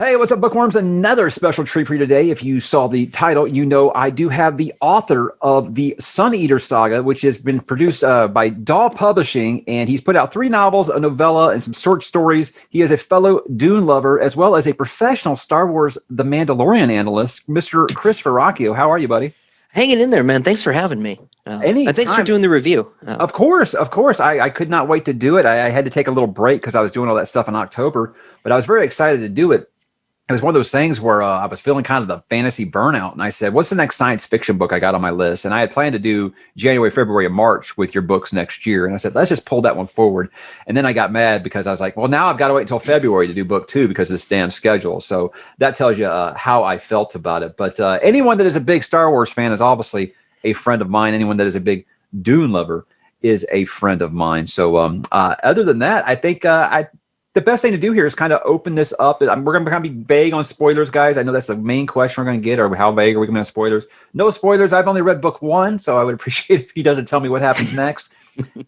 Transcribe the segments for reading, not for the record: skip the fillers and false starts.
Hey, what's up, bookworms? Another special treat for you today. If you saw the title, you know I do have the author of the Sun Eater saga, which has been produced by Daw Publishing, and he's put out 3 novels, a novella, and some short stories. He is a fellow Dune lover, as well as a professional Star Wars The Mandalorian analyst, Mr. Chris Ruocchio. How are you, buddy? Hanging in there, man. Thanks for having me. And thanks for Anytime. doing the review. Of course, of course. I could not wait to do it. I had to take a little break because I was doing all that stuff in October, but I was very excited to do it. It was one of those things where I was feeling kind of the fantasy burnout. And I said, what's the next science fiction book I got on my list? And I had planned to do January, February, and March with your books next year. And I said, let's just pull that one forward. And then I got mad because I was like, well, now I've got to wait until February to do book 2 because of this damn schedule. So that tells you how I felt about it. But anyone that is a big Star Wars fan is obviously a friend of mine. Anyone that is a big Dune lover is a friend of mine. So other than that, I think the best thing to do here is kind of open this up. We're going to kind of be vague on spoilers, guys. I know that's the main question we're going to get, or how vague are we going to have spoilers? No spoilers. I've only read book 1, so I would appreciate if he doesn't tell me what happens next.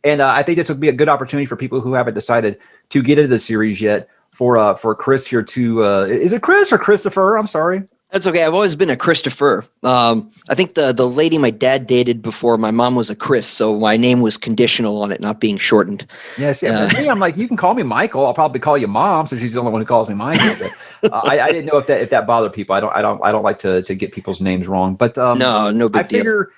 And I think this would be a good opportunity for people who haven't decided to get into the series yet for Chris here to is it Chris or Christopher? I'm sorry. That's okay. I've always been a Christopher. I think the lady my dad dated before my mom was a Chris, so my name was conditional on it not being shortened. Yes, me, I'm like, you can call me Michael. I'll probably call you Mom, since she's the only one who calls me Michael. But, I didn't know if that bothered people. I don't like to get people's names wrong. But no big deal. Figure,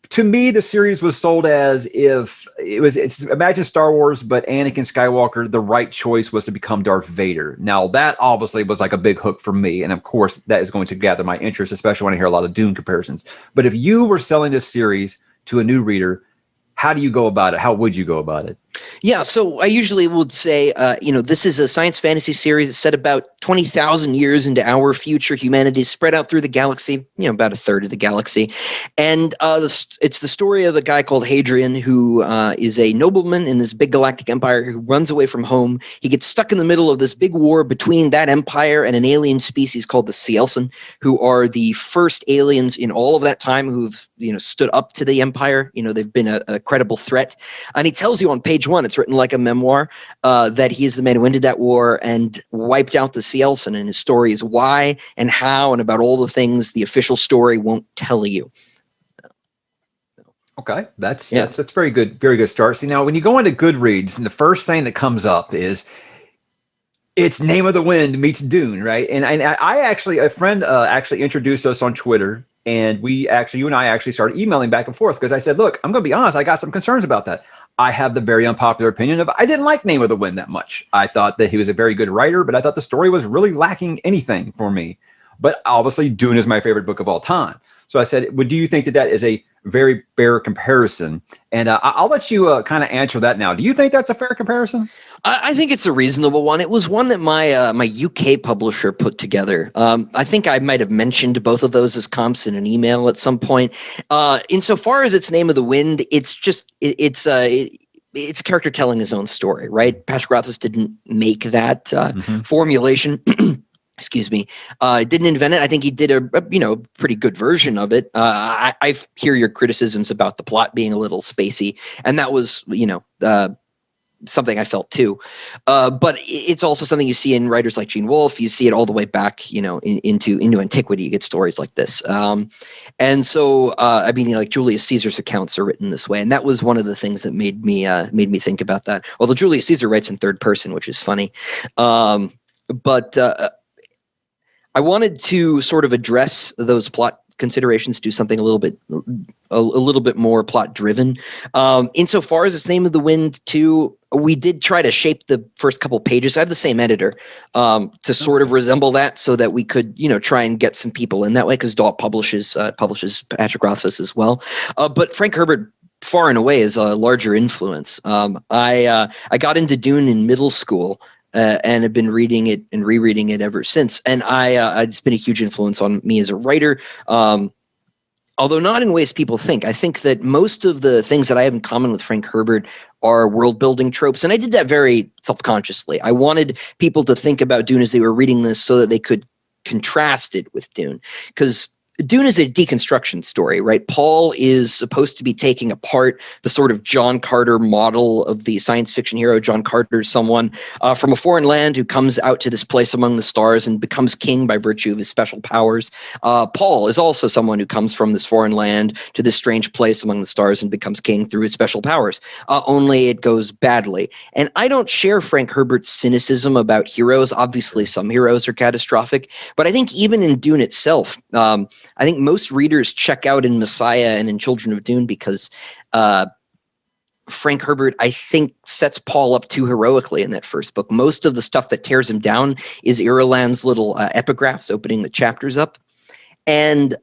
to me, the series was sold as if it's imagine Star Wars, but Anakin Skywalker, the right choice was to become Darth Vader. Now, that obviously was like a big hook for me. And of course, that is going to gather my interest, especially when I hear a lot of Dune comparisons. But if you were selling this series to a new reader, how do you go about it? How would you go about it? Yeah, so I usually would say, this is a science fantasy series set about 20,000 years into our future. Humanity is spread out through the galaxy, about a third of the galaxy. And it's the story of a guy called Hadrian, who is a nobleman in this big galactic empire who runs away from home. He gets stuck in the middle of this big war between that empire and an alien species called the Cielson, who are the first aliens in all of that time who've stood up to the empire. They've been a credible threat. And he tells you on page 1, it's written like a memoir, that he is the man who ended that war and wiped out the Cielson, and his story is why and how and about all the things the official story won't tell you. Okay, that's very good start. See, now when you go into Goodreads, and the first thing that comes up is it's Name of the Wind meets Dune, right? And I actually, a friend actually introduced us on Twitter, and you and I actually started emailing back and forth because I said, look, I'm going to be honest, I got some concerns about that. I have the very unpopular opinion of I didn't like Name of the Wind that much. I thought that he was a very good writer, but I thought the story was really lacking anything for me. But obviously, Dune is my favorite book of all time. So I said, do you think that is a very fair comparison? And I'll let you kind of answer that now. Do you think that's a fair comparison? I think it's a reasonable one. It was one that my my UK publisher put together. I think I might have mentioned both of those as comps in an email at some point. Insofar as it's Name of the Wind, it's just it's a character telling his own story, right? Patrick Rothfuss didn't make that formulation. Excuse me. Didn't invent it. I think he did a pretty good version of it. I hear your criticisms about the plot being a little spacey, and that was something I felt too. But it's also something you see in writers like Gene Wolfe. You see it all the way back, into antiquity. You get stories like this. And so, like Julius Caesar's accounts are written this way. And that was one of the things that made me think about that. Although Julius Caesar writes in third person, which is funny. But I wanted to sort of address those plot considerations, do something a little bit more plot driven. Insofar as it's Name of the Wind 2, we did try to shape the first couple pages. I have the same editor to sort of resemble that, so that we could try and get some people in that way, because Daw publishes Patrick Rothfuss as well. But Frank Herbert far and away is a larger influence. I got into Dune in middle school. And have been reading it and rereading it ever since. And it's been a huge influence on me as a writer, although not in ways people think. I think that most of the things that I have in common with Frank Herbert are world-building tropes, and I did that very self-consciously. I wanted people to think about Dune as they were reading this so that they could contrast it with Dune, because Dune is a deconstruction story, right? Paul is supposed to be taking apart the sort of John Carter model of the science fiction hero. John Carter is someone from a foreign land who comes out to this place among the stars and becomes king by virtue of his special powers. Paul is also someone who comes from this foreign land to this strange place among the stars and becomes king through his special powers. Only it goes badly. And I don't share Frank Herbert's cynicism about heroes. Obviously, some heroes are catastrophic, but I think even in Dune itself, I think most readers check out in Messiah and in Children of Dune because Frank Herbert, I think, sets Paul up too heroically in that first book. Most of the stuff that tears him down is Irulan's little epigraphs opening the chapters up. And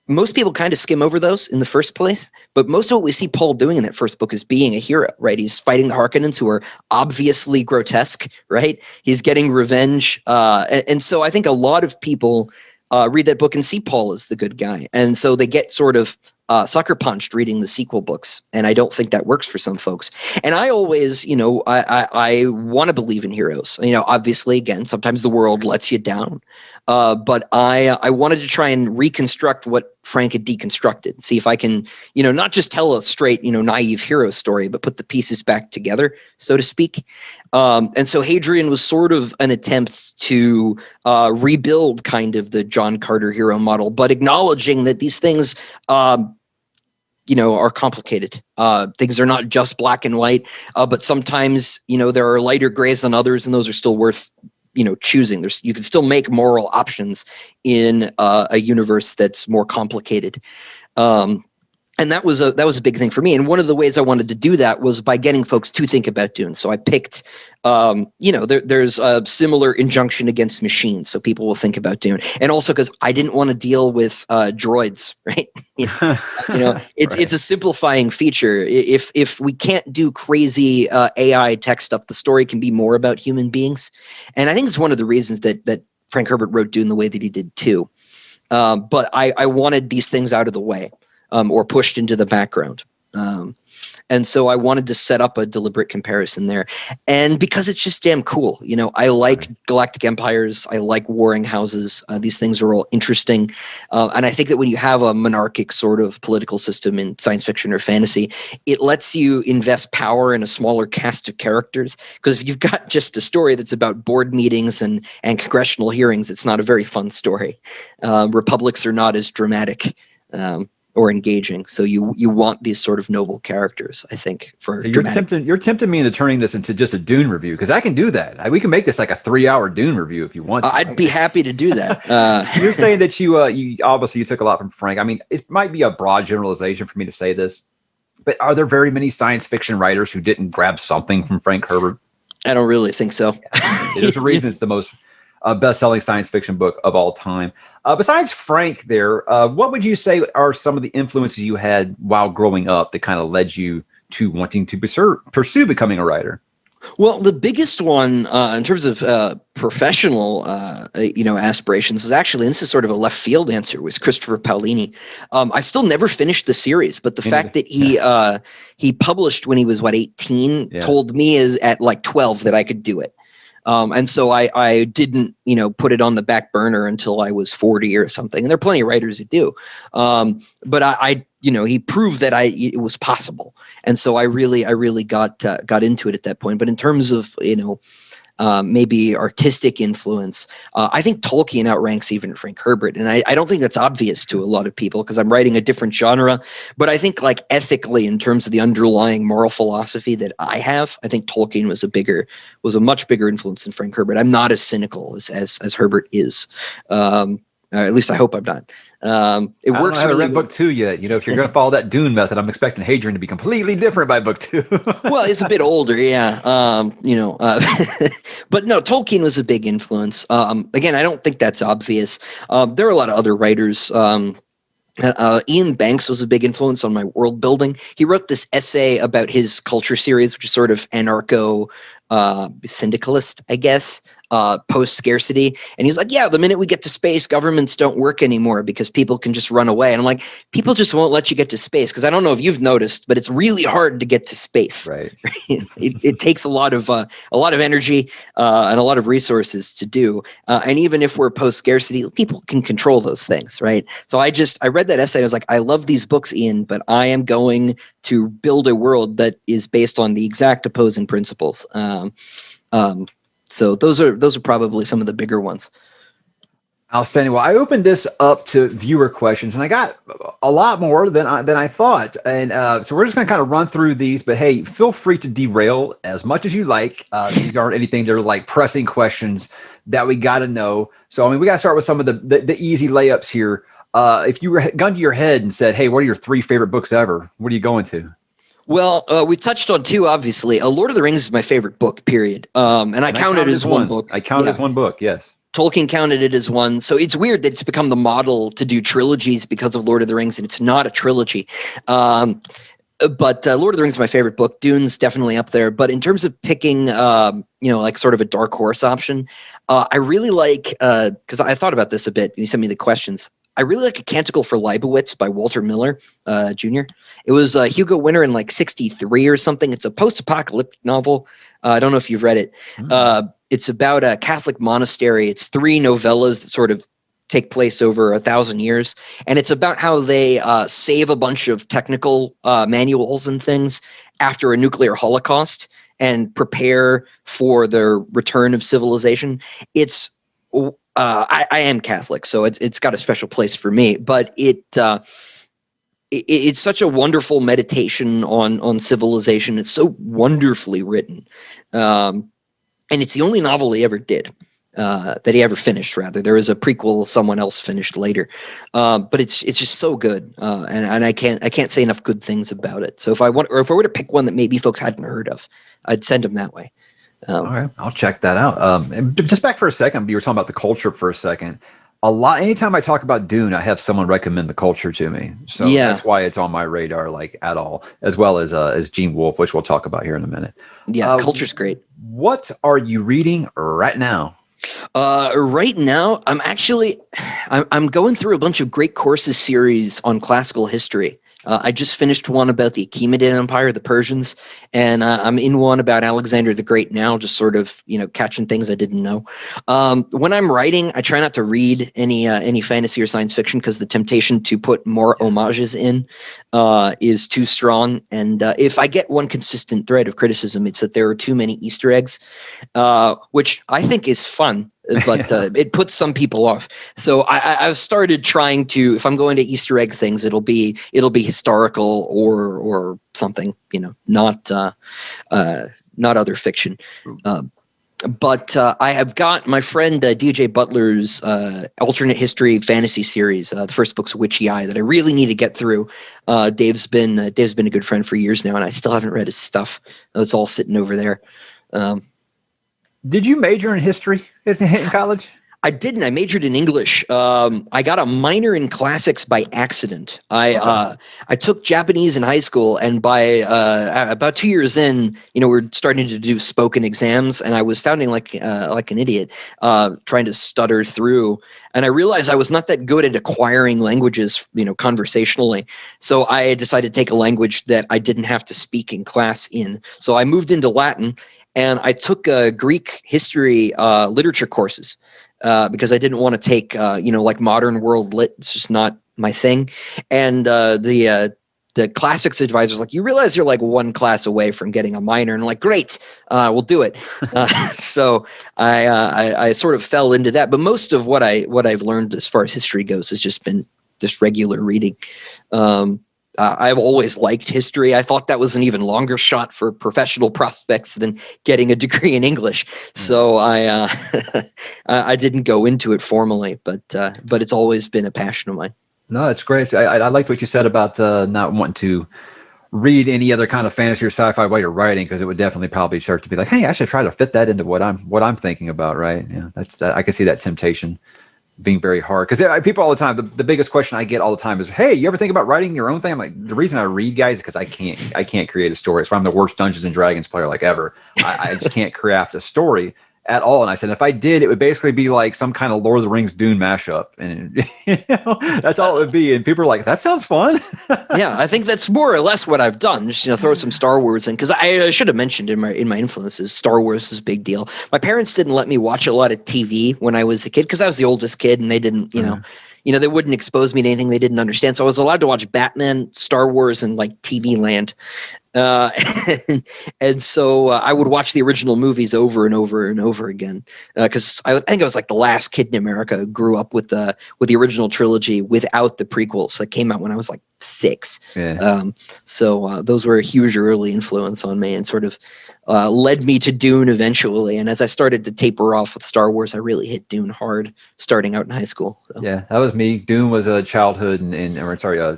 most people kind of skim over those in the first place, but most of what we see Paul doing in that first book is being a hero, right? He's fighting the Harkonnens, who are obviously grotesque, right? He's getting revenge. And so I think a lot of people read that book and see Paul as the good guy. And so they get sort of sucker punched reading the sequel books. And I don't think that works for some folks. And I always, I want to believe in heroes. Obviously, again, sometimes the world lets you down. But I wanted to try and reconstruct what Frank had deconstructed. See if I can, not just tell a straight, naive hero story, but put the pieces back together, so to speak. And so Hadrian was sort of an attempt to rebuild kind of the John Carter hero model, but acknowledging that these things are complicated. Things are not just black and white, but sometimes, there are lighter grays than others, and those are still worth, choosing. You can still make moral options in a universe that's more complicated. And that was a big thing for me. And one of the ways I wanted to do that was by getting folks to think about Dune. So I picked, there's a similar injunction against machines, so people will think about Dune. And also because I didn't want to deal with droids, right? It's a simplifying feature. If we can't do crazy AI tech stuff, the story can be more about human beings. And I think it's one of the reasons that Frank Herbert wrote Dune the way that he did too. But I wanted these things out of the way. Or pushed into the background. And so I wanted to set up a deliberate comparison there. And because it's just damn cool. I like galactic empires. I like warring houses. These things are all interesting. And I think that when you have a monarchic sort of political system in science fiction or fantasy, it lets you invest power in a smaller cast of characters. Because if you've got just a story that's about board meetings and congressional hearings, it's not a very fun story. Republics are not as dramatic. Or engaging, so you want these sort of noble characters. I think for so you're tempting me into turning this into just a Dune review, because I can do that. We can make this like a 3-hour Dune review if you want to. I'd be happy to do that. You're saying that you obviously you took a lot from Frank. I mean, it might be a broad generalization for me to say this, but are there very many science fiction writers who didn't grab something from Frank Herbert? I don't really think so. There's a reason it's the most best-selling science fiction book of all time. Besides Frank there, what would you say are some of the influences you had while growing up that kind of led you to wanting to pursue becoming a writer? Well, the biggest one in terms of professional, aspirations was actually, and this is sort of a left field answer, was Christopher Paolini. I still never finished the series, but the fact that he published when he was 18 told me at like 12 that I could do it. And so I didn't, put it on the back burner until I was 40 or something. And there are plenty of writers who do. But I he proved that it was possible. And so I really got into it at that point. But in terms of, maybe artistic influence, I think Tolkien outranks even Frank Herbert. And I don't think that's obvious to a lot of people because I'm writing a different genre. But I think like ethically, in terms of the underlying moral philosophy that I have, I think Tolkien was a much bigger influence than Frank Herbert. I'm not as cynical as Herbert is. At least I hope I'm not. It works. I haven't read book 2 yet. If you're going to follow that Dune method, I'm expecting Hadrian to be completely different by book 2. Well, he's a bit older, yeah. But no, Tolkien was a big influence. Again, I don't think that's obvious. There are a lot of other writers. Ian Banks was a big influence on my world building. He wrote this essay about his culture series, which is sort of anarcho syndicalist, I guess. post scarcity. And he's like, yeah, the minute we get to space, governments don't work anymore because people can just run away. And I'm like, people just won't let you get to space, because I don't know if you've noticed, but it's really hard to get to space. Right. It takes a lot of energy and a lot of resources to do. And even if we're post scarcity, people can control those things, right? So I read that essay. I was like, I love these books, Ian, but I am going to build a world that is based on the exact opposing principles. So those are probably some of the bigger ones. Outstanding. Well, I opened this up to viewer questions, and I got a lot more than I thought. And so we're just going to kind of run through these. But hey, feel free to derail as much as you like. These aren't anything that are like pressing questions that we got to know. So I mean, we got to start with some of the easy layups here. If you were gun to your head and said, "Hey, what are your 3 favorite books ever?" What are you going to? Well, we touched on 2, obviously. Lord of the Rings is my favorite book, period. And I count it as one book. I count it as one book, yes. Tolkien counted it as one. So it's weird that it's become the model to do trilogies because of Lord of the Rings, and it's not a trilogy. But Lord of the Rings is my favorite book. Dune's definitely up there. But in terms of picking, like sort of a dark horse option, I really like, because I thought about this a bit. You sent me the questions. I really like A Canticle for Leibowitz by Walter Miller, Jr. It was a Hugo winner in like 1963 or something. It's a post-apocalyptic novel. I don't know if you've read it. It's about a Catholic monastery. It's 3 novellas that sort of take place over 1,000 years. And it's about how they save a bunch of technical manuals and things after a nuclear holocaust and prepare for the return of civilization. It's I am Catholic, so it's got a special place for me. But it's such a wonderful meditation on civilization. It's so wonderfully written, and it's the only novel he ever did, that he ever finished. Rather, there is a prequel someone else finished later, but it's just so good, and I can't say enough good things about it. So if I were to pick one that maybe folks hadn't heard of, I'd send them that way. All right, I'll check that out. And just back for a second, you were talking about the culture for a second. Anytime I talk about Dune, I have someone recommend the culture to me. So that's why it's on my radar, like at all, as well as Gene Wolfe, which we'll talk about here in a minute. Yeah, culture's great. What are you reading right now? Right now, I'm going through a bunch of great courses series on classical history. I just finished one about the Achaemenid Empire, the Persians, and I'm in one about Alexander the Great now, just sort of, catching things I didn't know. When I'm writing, I try not to read any fantasy or science fiction because the temptation to put more homages in is too strong. And if I get one consistent thread of criticism, it's that there are too many Easter eggs, which I think is fun. But it puts some people off. So I've started trying to, if I'm going to Easter egg things, it'll be historical or something, not other fiction. But I have got my friend DJ Butler's alternate history fantasy series. The first book's Witchy Eye that I really need to get through. Dave's been a good friend for years now, and I still haven't read his stuff. It's all sitting over there. Did you major in history in college? I didn't. I majored in English. I got a minor in classics by accident. I took Japanese in high school, and by about 2 years in, we're starting to do spoken exams, and I was sounding like an idiot, trying to stutter through. And I realized I was not that good at acquiring languages, conversationally. So I decided to take a language that I didn't have to speak in class in. So I moved into Latin. And I took Greek history literature courses because I didn't want to take, like modern world lit. It's just not my thing. And the classics advisor was like, you realize you're like one class away from getting a minor. And I'm like, great, we'll do it. So I sort of fell into that. But most of what I've learned as far as history goes has just been just regular reading. I've always liked history. I thought that was an even longer shot for professional prospects than getting a degree in English. So I didn't go into it formally, but it's always been a passion of mine. No, it's great. I liked what you said about not wanting to read any other kind of fantasy or sci-fi while you're writing, because it would definitely probably start to be like, hey, I should try to fit that into what I'm thinking about, right? Yeah, that's that. I can see that temptation being very hard, because people all the time, the biggest question I get all the time is, hey, you ever think about writing your own thing? I'm like, the reason I read, guys, is because I can't create a story. It's why I'm the worst Dungeons and Dragons player like ever. I just can't craft a story. at all. And I said, if I did, it would basically be like some kind of Lord of the Rings Dune mashup. And that's all it would be. And people are like, that sounds fun. Yeah, I think that's more or less what I've done. Just throw some Star Wars in, because I should have mentioned in my influences, Star Wars is a big deal. My parents didn't let me watch a lot of TV when I was a kid because I was the oldest kid, and they didn't, they wouldn't expose me to anything they didn't understand. So I was allowed to watch Batman, Star Wars, and like TV Land. Uh, and so I would watch the original movies over and over and over again, because I think I was like the last kid in America who grew up with the original trilogy without the prequels that came out when I was like 6. Yeah. So those were a huge early influence on me, and sort of led me to Dune eventually. And as I started to taper off with Star Wars, I really hit Dune hard starting out in high school. So. Yeah, that was me. Dune was a childhood,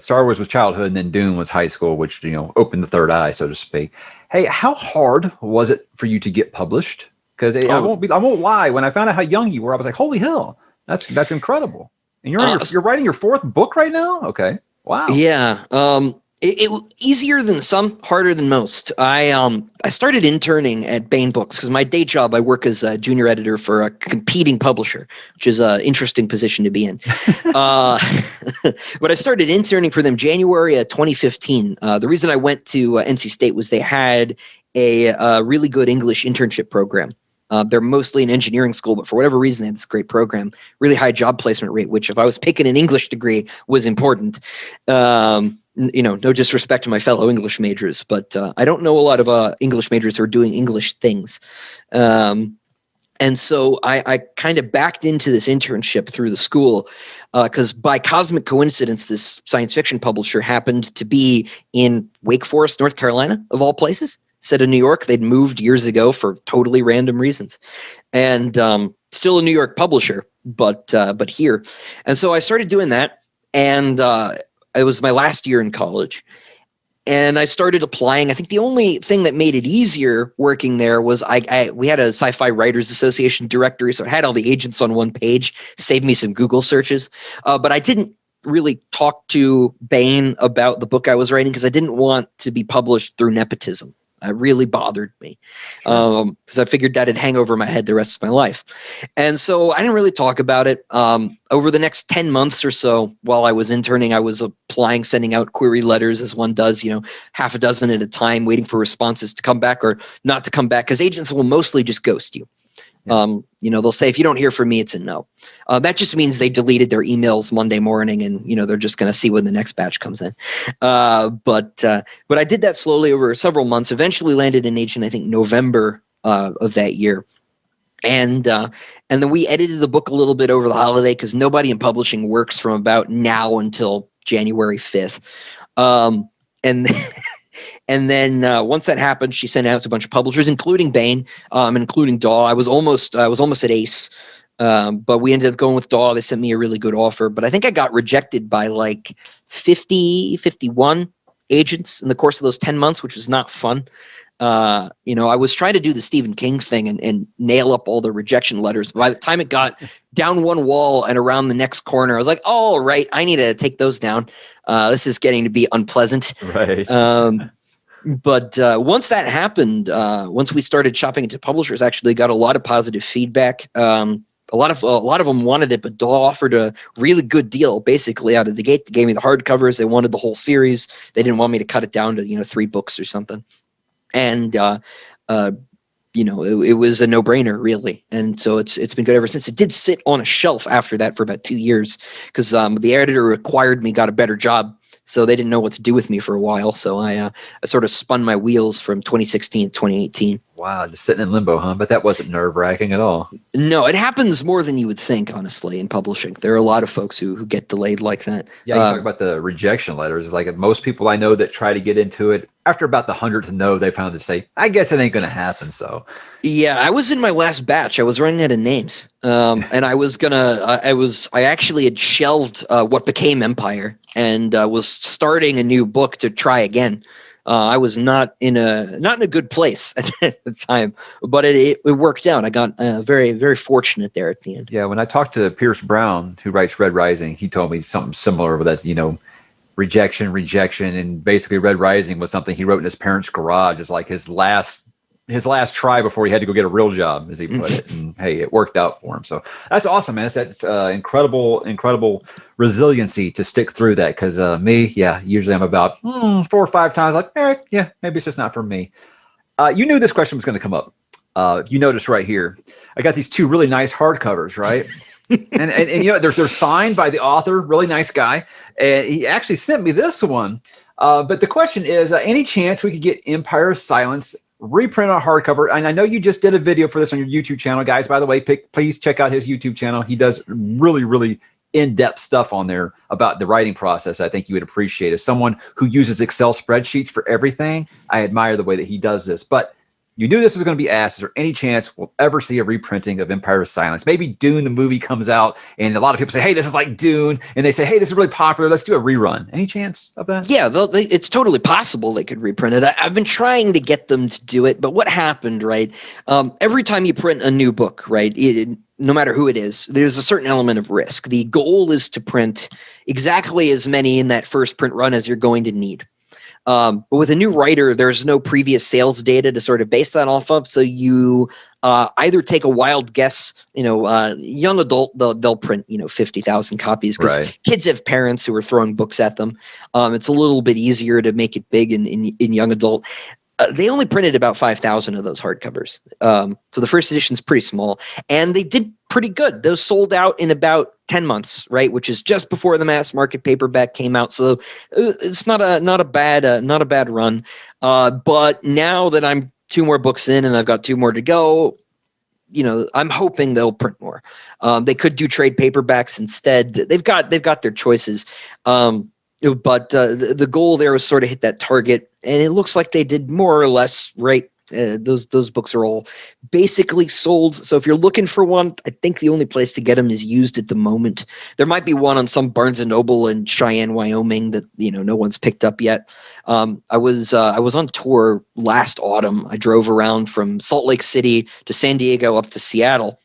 Star Wars was childhood, and then Dune was high school, which opened the third eye, so to speak. Hey, how hard was it for you to get published? Because I won't lie. When I found out how young you were, I was like, "Holy hell, that's incredible!" And you're writing your 4th book right now. Okay, wow. Yeah. It easier than some, harder than most. I started interning at Bain Books because my day job, I work as a junior editor for a competing publisher, which is an interesting position to be in. But I started interning for them January of 2015. The reason I went to NC State was they had a really good English internship program. They're mostly an engineering school, but for whatever reason, they had this great program, really high job placement rate, which if I was picking an English degree was important. No disrespect to my fellow English majors, but I don't know a lot of English majors who are doing English things. And so I kind of backed into this internship through the school because by cosmic coincidence, this science fiction publisher happened to be in Wake Forest, North Carolina, of all places. Instead of New York, they'd moved years ago for totally random reasons. And still a New York publisher, but here. And so I started doing that. And it was my last year in college. And I started applying. I think the only thing that made it easier working there was we had a Sci-Fi Writers Association directory, so it had all the agents on one page, saved me some Google searches. But I didn't really talk to Bain about the book I was writing because I didn't want to be published through nepotism. It really bothered me because I figured that'd hang over my head the rest of my life. And so I didn't really talk about it. Over the next 10 months or so, while I was interning, I was applying, sending out query letters as one does, half a dozen at a time, waiting for responses to come back or not to come back, because agents will mostly just ghost you. Yeah. They'll say, if you don't hear from me, it's a no. That just means they deleted their emails Monday morning and, they're just going to see when the next batch comes in. But I did that slowly over several months, eventually landed an agent, I think November of that year. And then we edited the book a little bit over the holiday because nobody in publishing works from about now until January 5th. And then once that happened, she sent out to a bunch of publishers, including Bain, including Daw. I was almost at Ace, but we ended up going with Daw. They sent me a really good offer, but I think I got rejected by like 51 agents in the course of those 10 months, which was not fun. I was trying to do the Stephen King thing and nail up all the rejection letters. By the time it got down one wall and around the next corner, I was like, oh, right, I need to take those down. This is getting to be unpleasant. Right. But once that happened, once we started shopping into publishers, actually got a lot of positive feedback. A lot of them wanted it, but Daw offered a really good deal basically out of the gate. They gave me the hardcovers. They wanted the whole series. They didn't want me to cut it down to 3 books or something. And it was a no-brainer, really. And so it's been good ever since. It did sit on a shelf after that for about 2 years because the editor who acquired me got a better job. So they didn't know what to do with me for a while. So I sort of spun my wheels from 2016 to 2018. Wow, just sitting in limbo, huh? But that wasn't nerve-wracking at all. No, it happens more than you would think, honestly, in publishing. There are a lot of folks who get delayed like that. Yeah, you talk about the rejection letters. It's like most people I know that try to get into it, after about the 100th no, they found to say, I guess it ain't going to happen, so. Yeah, I was in my last batch. I was running out of names. And I actually had shelved what became Empire and was starting a new book to try again. I was not in a good place at the time, but it worked out. I got very, very fortunate there at the end. Yeah, when I talked to Pierce Brown, who writes Red Rising, he told me something similar with that, rejection, and basically Red Rising was something he wrote in his parents' garage. It's like his last his last try before he had to go get a real job, as he put it. And hey, it worked out for him. So that's awesome, man. That's incredible resiliency to stick through that. Because usually I'm about 4 or 5 times like, maybe it's just not for me. You knew this question was going to come up. You notice right here, I got these 2 really nice hardcovers, right? and you know, they're signed by the author, really nice guy. And he actually sent me this one. But the question is, any chance we could get Empire of Silence reprint on hardcover? And I know you just did a video for this on your YouTube channel, guys. By the way, please check out his YouTube channel. He does really in-depth stuff on there about the writing process. I think you would appreciate. As someone who uses Excel spreadsheets for everything, I admire the way that he does this. But you knew this was going to be asked. Is there any chance we'll ever see a reprinting of Empire of Silence? Maybe Dune, the movie, comes out, and a lot of people say, hey, this is like Dune. And they say, hey, this is really popular. Let's do a rerun. Any chance of that? Yeah, it's totally possible they could reprint it. I've been trying to get them to do it, but what happened, right? Every time you print a new book, right, no matter who it is, there's a certain element of risk. The goal is to print exactly as many in that first print run as you're going to need. But with a new writer, there's no previous sales data to sort of base that off of. So you either take a wild guess, young adult, they'll print, 50,000 copies because kids have parents who are throwing books at them. It's a little bit easier to make it big in young adult. They only printed about 5,000 of those hardcovers. So the first edition is pretty small, and they did pretty good. Those sold out in about 10 months, right? Which is just before the mass market paperback came out. So it's not a bad run. But now that I'm 2 more books in and I've got 2 more to go, I'm hoping they'll print more. They could do trade paperbacks instead. They've got their choices. But the goal there was sort of hit that target, and it looks like they did more or less right. Those books are all basically sold. So if you're looking for one, I think the only place to get them is Used at the moment. There might be one on some Barnes and Noble in Cheyenne, Wyoming that no one's picked up yet. I was on tour last autumn. I drove around from Salt Lake City to San Diego up to Seattle.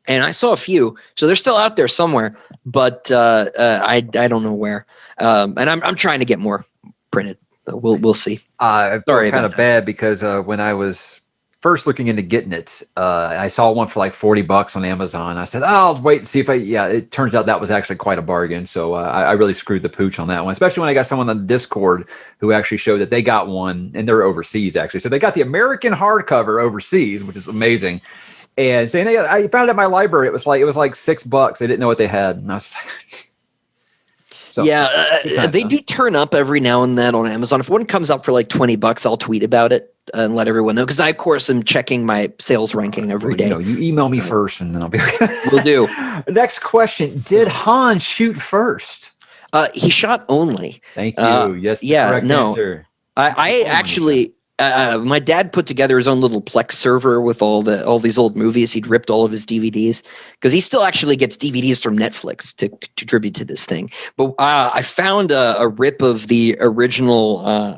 And I saw a few, so they're still out there somewhere, but I don't know where. And I'm trying to get more printed. We'll see. I feel kind of bad because when I was first looking into getting it, I saw one for like $40 on Amazon. I said, I'll wait and see if it turns out that was actually quite a bargain. So I really screwed the pooch on that one, especially when I got someone on the Discord who actually showed that they got one, and they're overseas actually. So they got the American hardcover overseas, which is amazing. And saying, hey, I found it at my library. It was like $6. They didn't know what they had. And I was like, so, they do turn up every now and then on Amazon. If one comes up for like $20, I'll tweet about it and let everyone know. Because I, of course, am checking my sales ranking every day. You email me first, and then I'll be. Will do. Next question: did Han shoot first? He shot only. Thank you. Yes. Correct answer. I actually. My dad put together his own little Plex server with all these old movies. He'd ripped all of his DVDs because he still actually gets DVDs from Netflix to contribute to this thing. But I found a rip of the original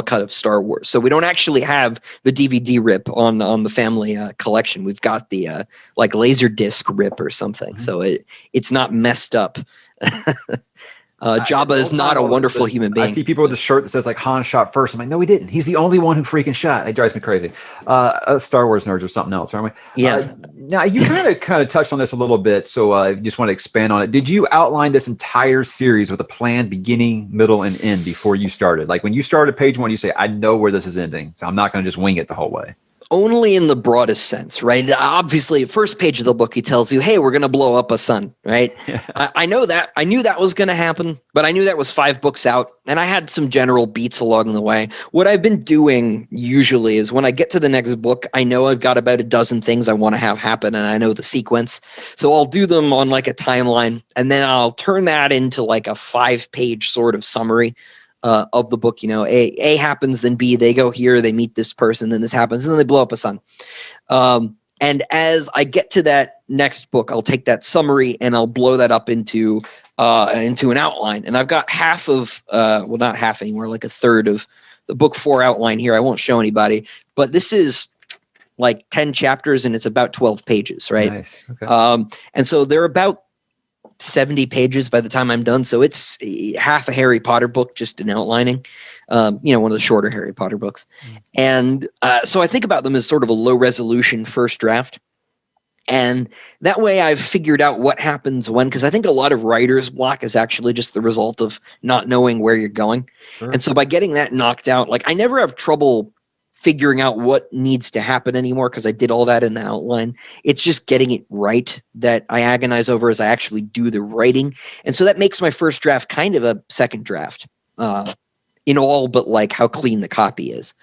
cut of Star Wars. So we don't actually have the DVD rip on the family collection. We've got the like Laserdisc rip or something. So it's not messed up. Jabba is not a wonderful human being. I see people with a shirt that says like Han shot first. I'm like, no, he didn't. He's the only one who freaking shot. It drives me crazy. Star Wars nerds or something else, aren't we? Yeah. Now you kind of touched on this a little bit, so I just want to expand on it. Did you outline this entire series with a planned beginning, middle, and end before you started? Like when you started page 1, you say, I know where this is ending, so I'm not going to just wing it the whole way. Only in the broadest sense, right? Obviously, first page of the book, he tells you, hey, we're going to blow up a sun, right? Yeah. I know that. I knew that was going to happen, but I knew that was 5 books out, and I had some general beats along the way. What I've been doing usually is when I get to the next book, I know I've got about a dozen things I want to have happen, and I know the sequence. So I'll do them on like a timeline, and then I'll turn that into like a 5-page sort of summary of the book. A happens, then B, they go here, they meet this person, then this happens, and then they blow up a sun. And as I get to that next book, I'll take that summary and I'll blow that up into an outline. And I've got half of, not half anymore, like a third of the book 4 outline here. I won't show anybody, but this is like 10 chapters and it's about 12 pages, right? Nice. Okay. And so they're about 70 pages by the time I'm done. So it's half a Harry Potter book just in outlining. One of the shorter Harry Potter books. And so I think about them as sort of a low resolution first draft. And that way I've figured out what happens when, because I think a lot of writer's block is actually just the result of not knowing where you're going. Sure. And so by getting that knocked out, like I never have trouble figuring out what needs to happen anymore because I did all that in the outline. It's just getting it right that I agonize over as I actually do the writing. And so that makes my first draft kind of a second draft in all but like how clean the copy is.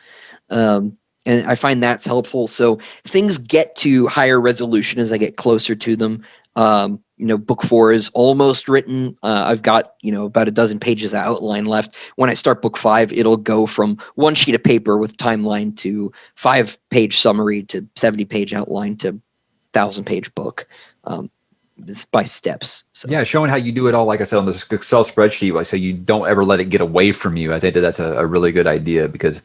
And I find that's helpful. So things get to higher resolution as I get closer to them. Book 4 is almost written. I've got, about a dozen pages of outline left. When I start book 5, it'll go from one sheet of paper with timeline to 5-page summary to 70-page outline to 1,000-page book. By steps. So. Yeah, showing how you do it all, like I said, on this Excel spreadsheet, like so you don't ever let it get away from you. I think that's a really good idea because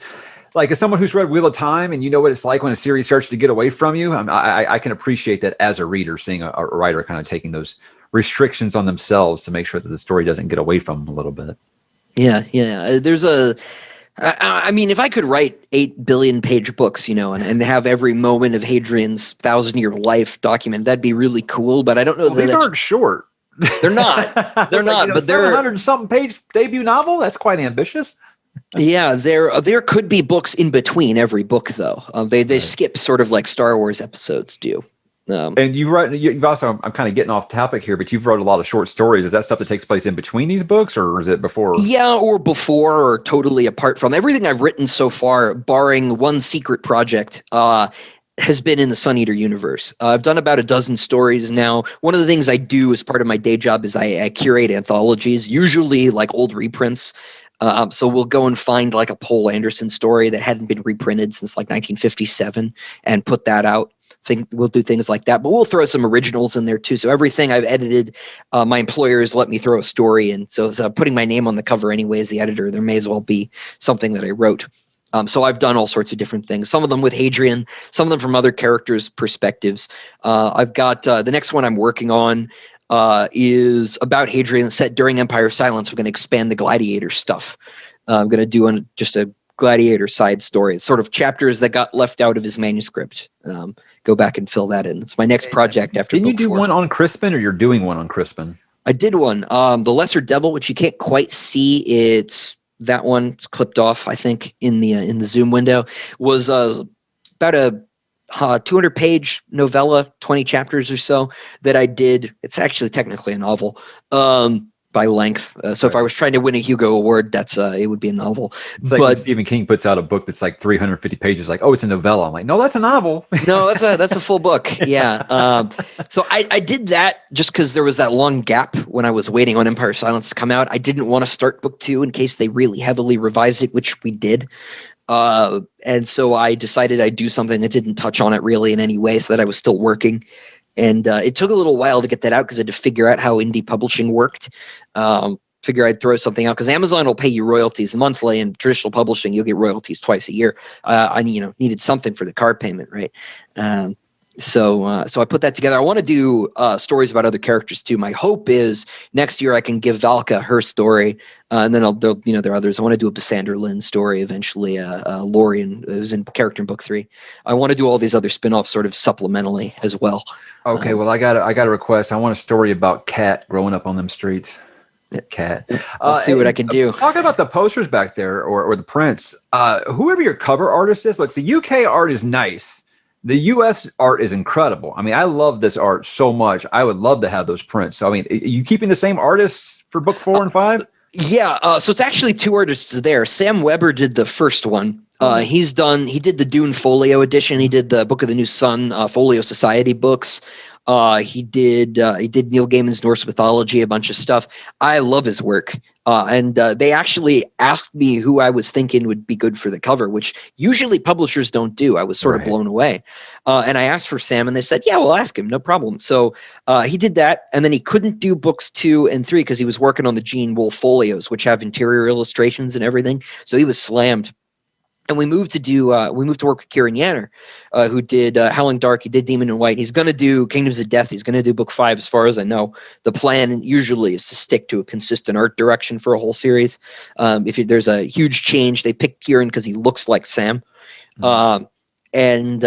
like as someone who's read Wheel of Time and you know what it's like when a series starts to get away from you, I can appreciate that as a reader, seeing a writer kind of taking those restrictions on themselves to make sure that the story doesn't get away from them a little bit. Yeah. There's if I could write 8 billion page books, and have every moment of Hadrian's 1,000-year life documented, that'd be really cool. But I don't know. Well, these aren't short. They're not. They're not. But they're 700-something page debut novel. That's quite ambitious. Yeah, there could be books in between every book, though. They skip sort of like Star Wars episodes do. And you've also, I'm kind of getting off topic here, but you've wrote a lot of short stories. Is that stuff that takes place in between these books, or is it before? Yeah, or before, or totally apart from. Everything I've written so far, barring one secret project, has been in the Sun Eater universe. I've done about a dozen stories now. One of the things I do as part of my day job is I curate anthologies, usually like old reprints. So we'll go and find like a Poul Anderson story that hadn't been reprinted since like 1957 and put that out. We'll do things like that, but we'll throw some originals in there too. So everything I've edited, my employers let me throw a story in. So putting my name on the cover anyway as the editor, there may as well be something that I wrote. So I've done all sorts of different things, some of them with Hadrian, some of them from other characters' perspectives. I've got the next one I'm working on is about Hadrian set during Empire of Silence. We're going to expand the gladiator stuff. I'm going to do just a gladiator side story. It's sort of chapters that got left out of his manuscript. Go back and fill that in. It's my next project after Didn't book you do 4. one on Crispin, or you're doing one on Crispin? I did one. The Lesser Devil, which you can't quite see. It's that one. It's clipped off, I think, in the Zoom window. Was about a 200-page novella, 20 chapters or so that I did. It's actually technically a novel by length. So if I was trying to win a Hugo Award, it would be a novel. It's like when Stephen King puts out a book that's like 350 pages, like, oh, it's a novella. I'm like, no, that's a novel. No, that's a full book. Yeah. So I did that just because there was that long gap when I was waiting on Empire of Silence to come out. I didn't want to start book 2 in case they really heavily revised it, which we did. And so I decided I'd do something that didn't touch on it really in any way so that I was still working. And it took a little while to get that out because I had to figure out how indie publishing worked. Figure I'd throw something out because Amazon will pay you royalties monthly, and traditional publishing you'll get royalties twice a year. I needed something for the card payment, right? So I put that together. I want to do stories about other characters too. My hope is next year I can give Valka her story, and then there are others. I want to do a Bassander Lynn story eventually. Lorien, who's in character in book 3. I want to do all these other spin-offs sort of supplementally as well. Okay, well I got a request. I want a story about Cat growing up on them streets. Cat. I'll see what I can do. Talking about the posters back there or the prints, whoever your cover artist is, like the UK art is nice. The US art is incredible. I mean, I love this art so much. I would love to have those prints. So, I mean, are you keeping the same artists for book 4 and 5? Yeah. So it's actually 2 artists there. Sam Weber did the first one. He did the Dune Folio edition. He did the Book of the New Sun Folio Society books. He did Neil Gaiman's Norse mythology, a bunch of stuff. I love his work. And they actually asked me who I was thinking would be good for the cover, which usually publishers don't do. I was sort of blown away. And I asked for Sam and they said, yeah, we'll ask him. No problem. So he did that. And then he couldn't do books 2 and 3 because he was working on the Gene Wolfe folios, which have interior illustrations and everything. So he was slammed. And we moved to work with Kieran Yanner, who did Howling Dark. He did Demon in White. He's going to do Kingdoms of Death. He's going to do book 5, as far as I know. The plan usually is to stick to a consistent art direction for a whole series. If there's a huge change, they pick Kieran because he looks like Sam. Mm-hmm. And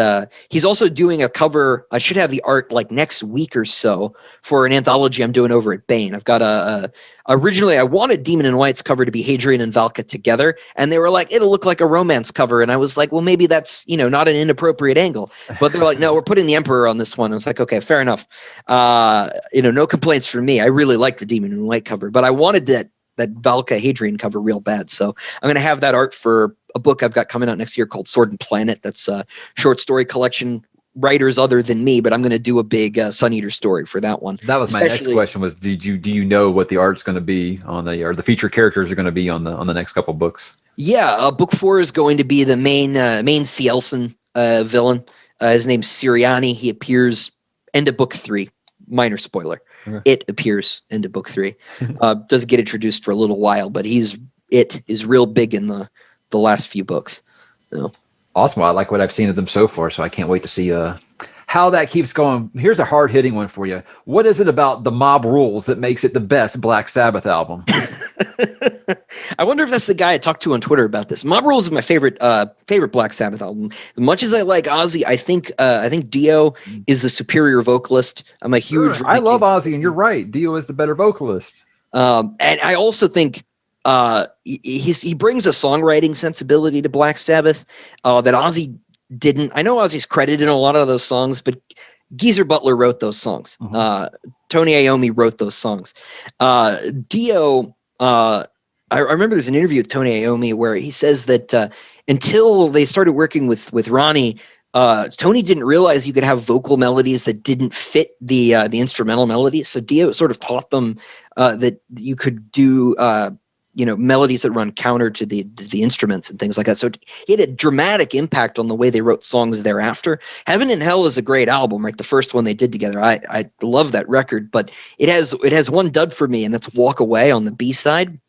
he's also doing a cover. I should have the art like next week or so for an anthology I'm doing over at Baen. I've got originally I wanted Demon in White's cover to be Hadrian and Valka together, and they were like, it'll look like a romance cover. And I was like, well, maybe that's, not an inappropriate angle. But they're like, no, we're putting the Emperor on this one. I was like, okay, fair enough. No complaints from me. I really like the Demon in White cover, but I wanted that Valka Hadrian cover real bad. So I'm going to have that art for a book I've got coming out next year called Sword and Planet. That's a short story collection, writers other than me, but I'm going to do a big Sun Eater story for that one. That was my next question was, do you know what the art's going to be on or the feature characters are going to be on the next couple books? Yeah. Book 4 is going to be the main Cielson villain. His name's Siriani. He appears end of book 3. Minor spoiler. Okay. It appears into book 3. Doesn't get introduced for a little while, but it is real big in the last few books. Awesome. Well, I like what I've seen of them so far, so I can't wait to see how that keeps going. Here's a hard-hitting one for you. What is it about the Mob Rules that makes it the best Black Sabbath album? I wonder if that's the guy I talked to on Twitter about this. Mob Rules is my favorite Black Sabbath album. As much as I like Ozzy, I think Dio is the superior vocalist. I'm a huge. Sure. I love Ozzy, and you're right. Dio is the better vocalist. And I also think he brings a songwriting sensibility to Black Sabbath that Ozzy didn't. I know Ozzy's credited in a lot of those songs, but Geezer Butler wrote those songs. Mm-hmm. Tony Iommi wrote those songs. Dio. I remember there's an interview with Tony Iommi where he says that until they started working with Ronnie, Tony didn't realize you could have vocal melodies that didn't fit the instrumental melodies. So Dio sort of taught them that you could do melodies that run counter to the instruments and things like that. So he had a dramatic impact on the way they wrote songs thereafter. Heaven and Hell is a great album, right? The first one they did together. I love that record, but it has one dud for me, and that's Walk Away on the B-side.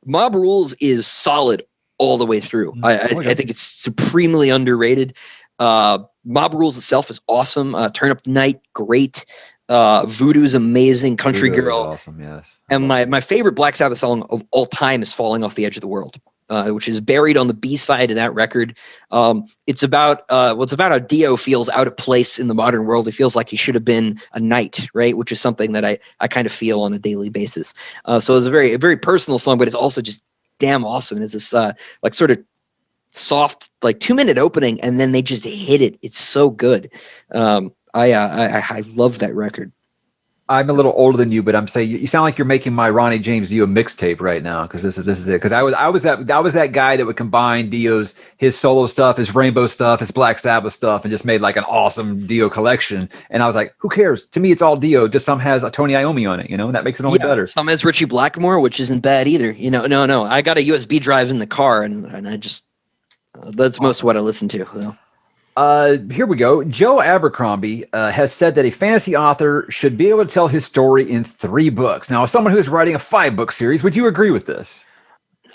Mob Rules is solid all the way through. I think it's supremely underrated. Mob Rules itself is awesome. Turn Up the Night, great. Voodoo's amazing. Country Voodoo Girl, awesome, yes. And my favorite Black Sabbath song of all time is Falling Off the Edge of the World, which is buried on the B-side of that record. It's about how Dio feels out of place in the modern world. He feels like he should have been a knight, right? Which is something that I kind of feel on a daily basis. So it's a very personal song, but it's also just damn awesome. It's this sort of soft 2-minute opening, and then they just hit it. It's so good. I love that record. I'm a little older than you, but I'm saying you sound like you're making my Ronnie James Dio mixtape right now, because this is it. Because I was that guy that would combine his solo stuff, his Rainbow stuff, his Black Sabbath stuff, and just made like an awesome Dio collection. And I was like, who cares? To me, it's all Dio. Just some has a Tony Iommi on it, and that makes it only better. Some has Richie Blackmore, which isn't bad either. No. I got a USB drive in the car, and I just that's most of what I listen to. So. Here we go. Joe Abercrombie has said that a fantasy author should be able to tell his story in 3 books. Now, as someone who is writing a 5-book series, would you agree with this?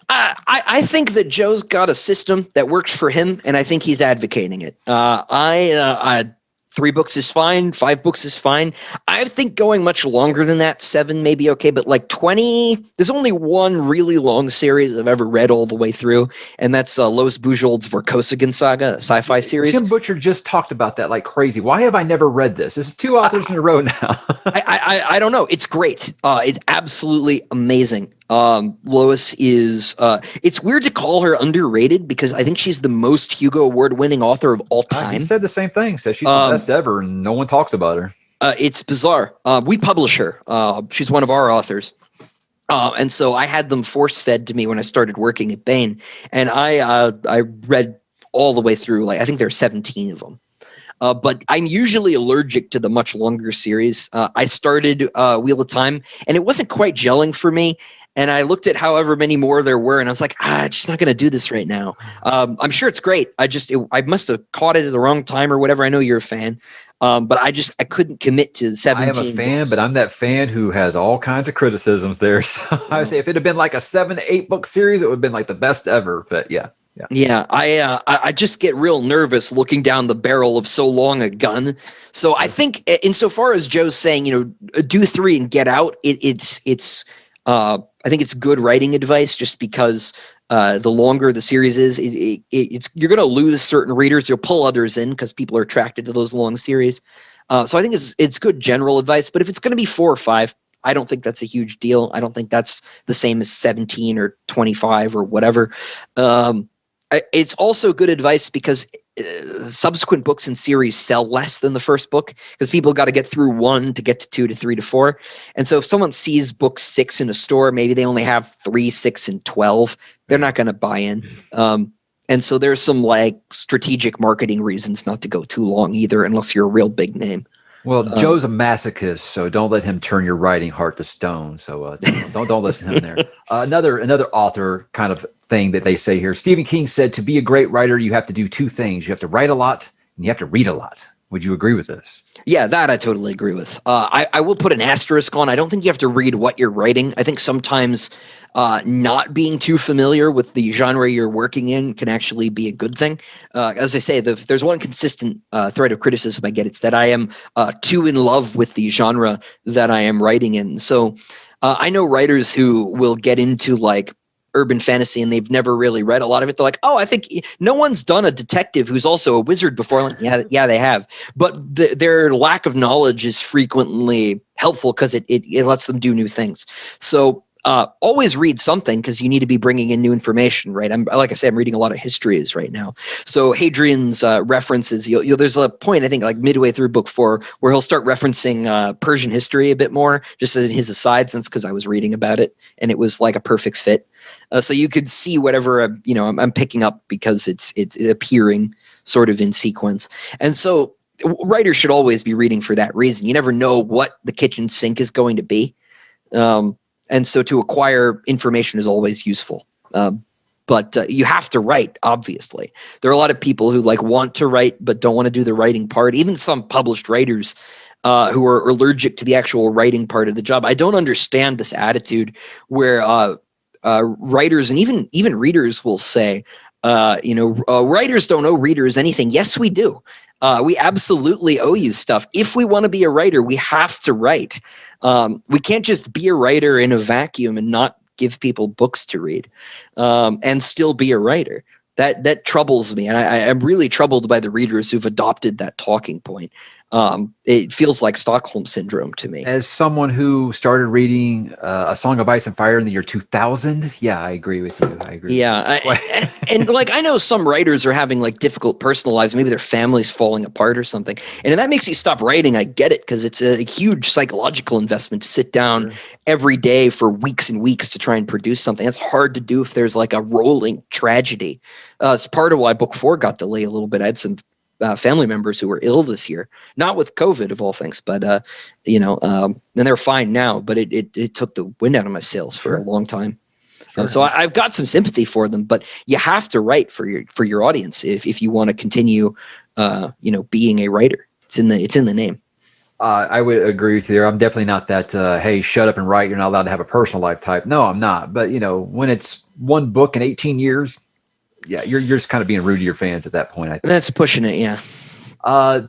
I think that Joe's got a system that works for him, and I think he's advocating it. 3 books is fine. 5 books is fine. I think going much longer than that, 7 may be okay, but 20, there's only one really long series I've ever read all the way through, and that's Los Bujold's Vorkosigan Saga, a sci-fi series. Jim Butcher just talked about that like crazy. Why have I never read this? This is 2 authors in a row now. I don't know. It's great. It's absolutely amazing. Lois is it's weird to call her underrated because I think she's the most Hugo Award winning author of all time. He said the same thing. Says she's the best ever and no one talks about her. It's bizarre. We publish her. She's one of our authors. And so I had them force fed to me when I started working at Baen, and I read all the way through. I think there are 17 of them. But I'm usually allergic to the much longer series. I started Wheel of Time, and it wasn't quite gelling for me. And I looked at however many more there were, and I was like, I'm just not going to do this right now. I'm sure it's great. I must have caught it at the wrong time or whatever. I know you're a fan. But I couldn't commit to 17. I am a fan, but I'm that fan who has all kinds of criticisms there. So I would say if it had been like a 7-8 book series, it would have been like the best ever. But yeah. Yeah, I just get real nervous looking down the barrel of so long a gun. So I think, insofar as Joe's saying, do 3 and get out. It's I think it's good writing advice, just because the longer the series is, it's you're going to lose certain readers. You'll pull others in because people are attracted to those long series. So I think it's good general advice. But if it's going to be 4 or 5, I don't think that's a huge deal. I don't think that's the same as 17 or 25 or whatever. It's also good advice because subsequent books and series sell less than the first book, because people got to get through 1 to get to 2 to 3 to 4. And so if someone sees book 6 in a store, maybe they only have 3, 6, and 12. They're not going to buy in. And so there's some like strategic marketing reasons not to go too long either, unless you're a real big name. Well, Joe's a masochist, so don't let him turn your writing heart to stone. So don't listen to him there. Another author kind of thing that they say here. Stephen King said, to be a great writer, you have to do 2 things. You have to write a lot and you have to read a lot. Would you agree with this? Yeah, that I totally agree with. I will put an asterisk on. I don't think you have to read what you're writing. I think sometimes not being too familiar with the genre you're working in can actually be a good thing. As I say, there's one consistent thread of criticism I get. It's that I am too in love with the genre that I am writing in. So I know writers who will get into like urban fantasy and they've never really read a lot of it. They're like, oh, I think no one's done a detective who's also a wizard before. Like, yeah, they have. But their lack of knowledge is frequently helpful because it lets them do new things. So always read something, because you need to be bringing in new information, right? Like I said, I'm reading a lot of histories right now. So Hadrian's references, there's a point, I think, like midway through book 4, where he'll start referencing Persian history a bit more, just in his asides. That's because I was reading about it, and it was like a perfect fit. So you could see whatever I'm picking up, because it's appearing sort of in sequence. And so writers should always be reading for that reason. You never know what the kitchen sink is going to be. And so to acquire information is always useful. But you have to write, obviously. There are a lot of people who want to write but don't want to do the writing part. Even some published writers who are allergic to the actual writing part of the job. I don't understand this attitude where writers and even readers will say, writers don't owe readers anything. Yes, we do. We absolutely owe you stuff. If we want to be a writer, we have to write. We can't just be a writer in a vacuum and not give people books to read, and still be a writer. That troubles me, and I'm really troubled by the readers who've adopted that talking point. It feels like Stockholm syndrome to me. As someone who started reading A Song of Ice and Fire in the year 2000, yeah, I agree with you. I agree. Yeah, and I know some writers are having difficult personal lives. Maybe their family's falling apart or something, and if that makes you stop writing, I get it, because it's a huge psychological investment to sit down every day for weeks and weeks to try and produce something. It's hard to do if there's a rolling tragedy. It's part of why book 4 got delayed a little bit. I had some family members who were ill this year, not with COVID of all things, but and they're fine now. But it took the wind out of my sails for a long time. Sure. So I've got some sympathy for them, but you have to write for your audience if you want to continue, being a writer. It's in the name. I would agree with you there. I'm definitely not that, hey, shut up and write. You're not allowed to have a personal life type. No, I'm not. But when it's one book in 18 years. Yeah, you're just kind of being rude to your fans at that point. I think that's pushing it. Yeah.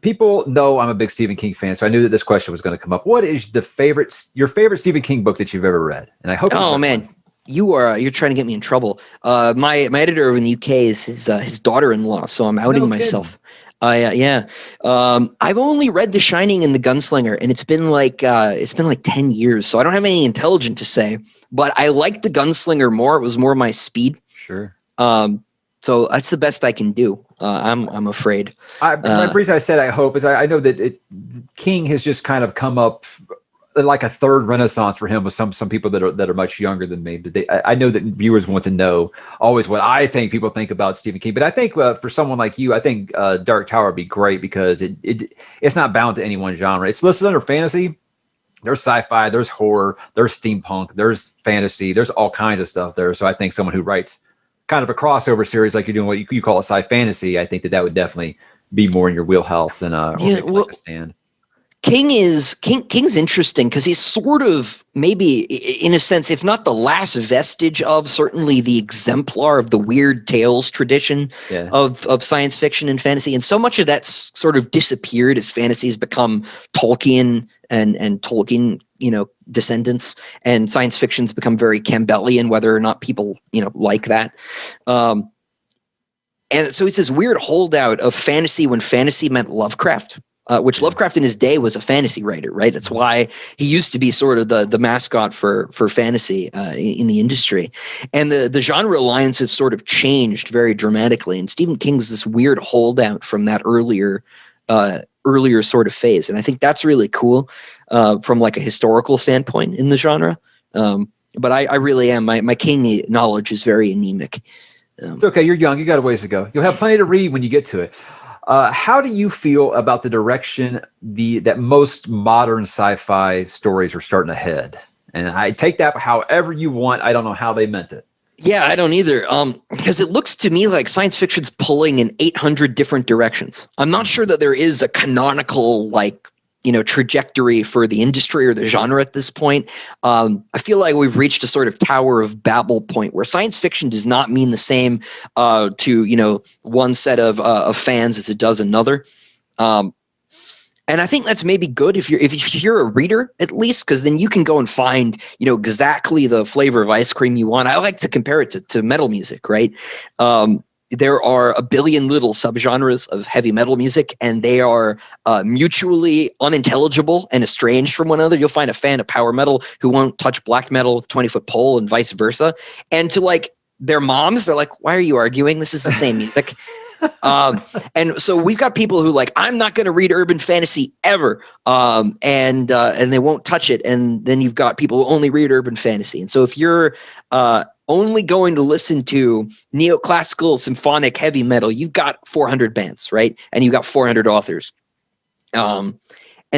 People know I'm a big Stephen King fan, so I knew that this question was going to come up. What is your favorite Stephen King book that you've ever read? And I hope. Oh man, you're trying to get me in trouble. My editor over in the UK is his daughter-in-law, so I'm outing myself. Yeah. I've only read The Shining and The Gunslinger, and it's been like 10 years, so I don't have any intelligent to say. But I liked The Gunslinger more. It was more my speed. Sure. So that's the best I can do. I'm afraid. The reason I said I hope is I know that King has just kind of come up like a third renaissance for him with some people that are much younger than me. I know that viewers want to know always what I think people think about Stephen King, but I think for someone like you, I think Dark Tower would be great because it's not bound to any one genre. It's listed under fantasy. There's sci-fi, there's horror, there's steampunk, there's fantasy, there's all kinds of stuff there. So I think someone who writes kind of a crossover series like you're doing, what you call it sci-fantasy, I think that would definitely be more in your wheelhouse than Stand. King's interesting because he's sort of, maybe in a sense, if not the last vestige of, certainly the exemplar of the weird tales tradition of science fiction and fantasy. And so much of that's sort of disappeared as fantasy has become Tolkien and Tolkien, descendants, and science fiction's become very Campbellian, whether or not people, like that. And so he's this weird holdout of fantasy when fantasy meant Lovecraft, which Lovecraft in his day was a fantasy writer, right? That's why he used to be sort of the mascot for fantasy in the industry. And the genre lines have sort of changed very dramatically. And Stephen King's this weird holdout from that earlier sort of phase. And I think that's really cool from like a historical standpoint in the genre. But I really am. My King knowledge is very anemic. It's okay. You're young. You got a ways to go. You'll have plenty to read when you get to it. How do you feel about the direction that most modern sci-fi stories are starting to head? And I take that however you want. I don't know how they meant it. Yeah, I don't either. Because it looks to me like science fiction's pulling in 800 different directions. I'm not sure that there is a canonical trajectory for the industry or the genre at this point. I feel like we've reached a sort of Tower of Babel point where science fiction does not mean the same to one set of fans as it does another. And I think that's maybe good if you're a reader, at least, because then you can go and find exactly the flavor of ice cream you want. I like to compare it to metal music, right? There are a billion little subgenres of heavy metal music, and they are mutually unintelligible and estranged from one another. You'll find a fan of power metal who won't touch black metal with 20-foot pole and vice versa. And to their moms, they're like, why are you arguing? This is the same music. And so we've got people who I'm not going to read urban fantasy ever. And they won't touch it. And then you've got people who only read urban fantasy. And so if you're, only going to listen to neoclassical symphonic heavy metal, you've got 400 bands, right? And you've got 400 authors. And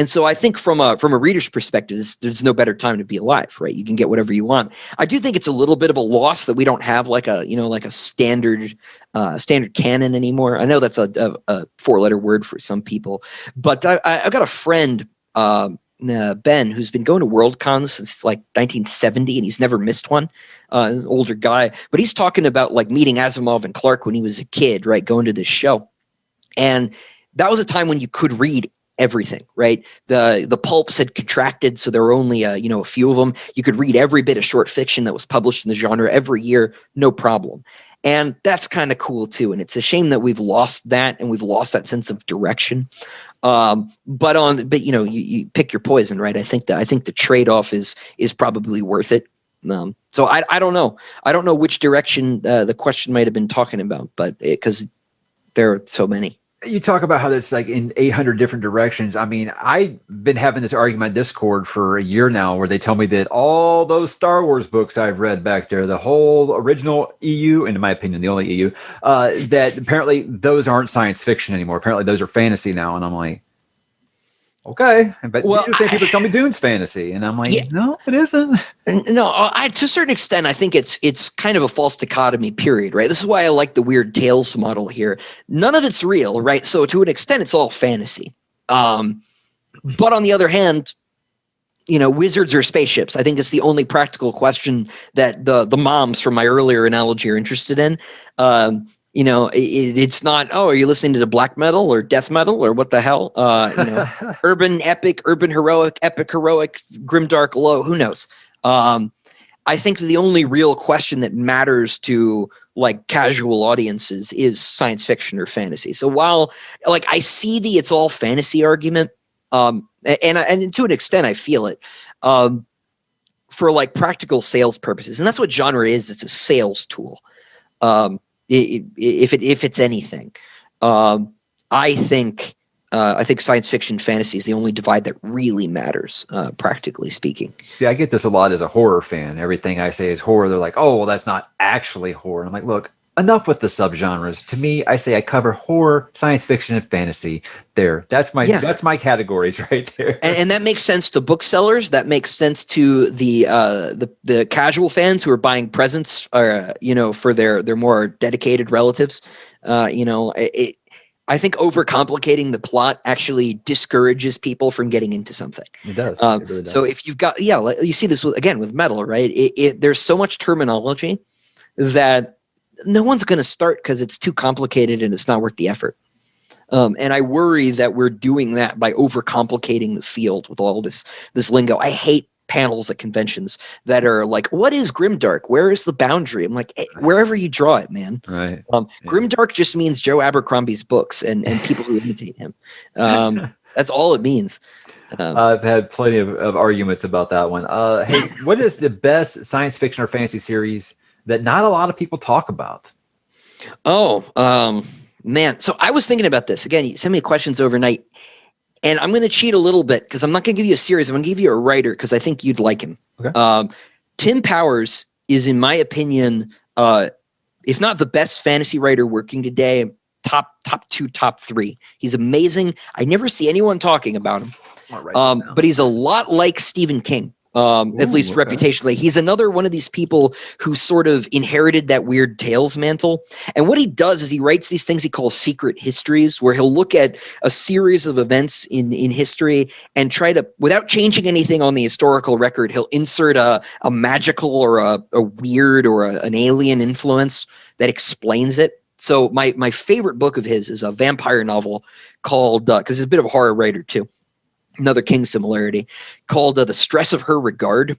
so I think from a reader's perspective, there's no better time to be alive, right? You can get whatever you want. I do think it's a little bit of a loss that we don't have a standard canon anymore. I know that's a 4-letter word for some people, but I've got a friend, Ben, who's been going to Worldcons since 1970, and he's never missed one. He's an older guy, but he's talking about meeting Asimov and Clarke when he was a kid, right? Going to this show. And that was a time when you could read everything, right? The pulps had contracted, so there were only a few of them. You could read every bit of short fiction that was published in the genre every year, no problem. And that's kind of cool too. And it's a shame that we've lost that, and we've lost that sense of direction. But you pick your poison, right? I think the trade-off is probably worth it. So I don't know. I don't know which direction the question might have been talking about, but because there are so many. You talk about how that's in 800 different directions. I mean, I've been having this argument on Discord for a year now where they tell me that all those Star Wars books I've read back there, the whole original EU, and in my opinion, the only EU, that apparently those aren't science fiction anymore. Apparently those are fantasy now. And I'm like, okay. But the same people tell me Dune's fantasy. And I'm like, no, it isn't. No, to a certain extent, I think it's kind of a false dichotomy, period, right? This is why I like the weird tales model here. None of it's real, right? So to an extent, it's all fantasy. But on the other hand, wizards or spaceships. I think it's the only practical question that the moms from my earlier analogy are interested in. It's not, are you listening to the black metal or death metal or what the hell? Urban epic, urban heroic, epic heroic, grimdark low, who knows? I think the only real question that matters to casual audiences is science fiction or fantasy. So while I see the it's all fantasy argument, and to an extent I feel it, for practical sales purposes, and that's what genre is. It's a sales tool. If it's anything, I think science fiction fantasy is the only divide that really matters, practically speaking. See, I get this a lot as a horror fan. Everything I say is horror. They're like, oh, well, that's not actually horror. I'm like, look, enough with the subgenres. To me, I say I cover horror, science fiction, and fantasy. That's my categories right there. And that makes sense to booksellers. That makes sense to the casual fans who are buying presents, for their more dedicated relatives. I think overcomplicating the plot actually discourages people from getting into something. It does. It really does. So if you've got, you see this with metal, right? There's so much terminology that no one's going to start because it's too complicated and it's not worth the effort. And I worry that we're doing that by overcomplicating the field with all this lingo. I hate panels at conventions that are like, what is grimdark? Where is the boundary? I'm like, wherever you draw it, man. Right. Grimdark just means Joe Abercrombie's books and people who imitate him. That's all it means. I've had plenty of arguments about that one. Hey, what is the best science fiction or fantasy series that not a lot of people talk about? Man. So I was thinking about this. Again, you send me questions overnight. And I'm going to cheat a little bit because I'm not going to give you a series. I'm going to give you a writer because I think you'd like him. Okay. Tim Powers is, in my opinion, if not the best fantasy writer working today, top 2, top 3. He's amazing. I never see anyone talking about him. But he's a lot like Stephen King. At least reputationally. He's another one of these people who sort of inherited that weird tales mantle. And what he does is he writes these things he calls secret histories, where he'll look at a series of events in history and try to, without changing anything on the historical record, he'll insert a magical or a weird or an alien influence that explains it. So my favorite book of his is a vampire novel called, because he's a bit of a horror writer too, another King similarity, called The Stress of Her Regard.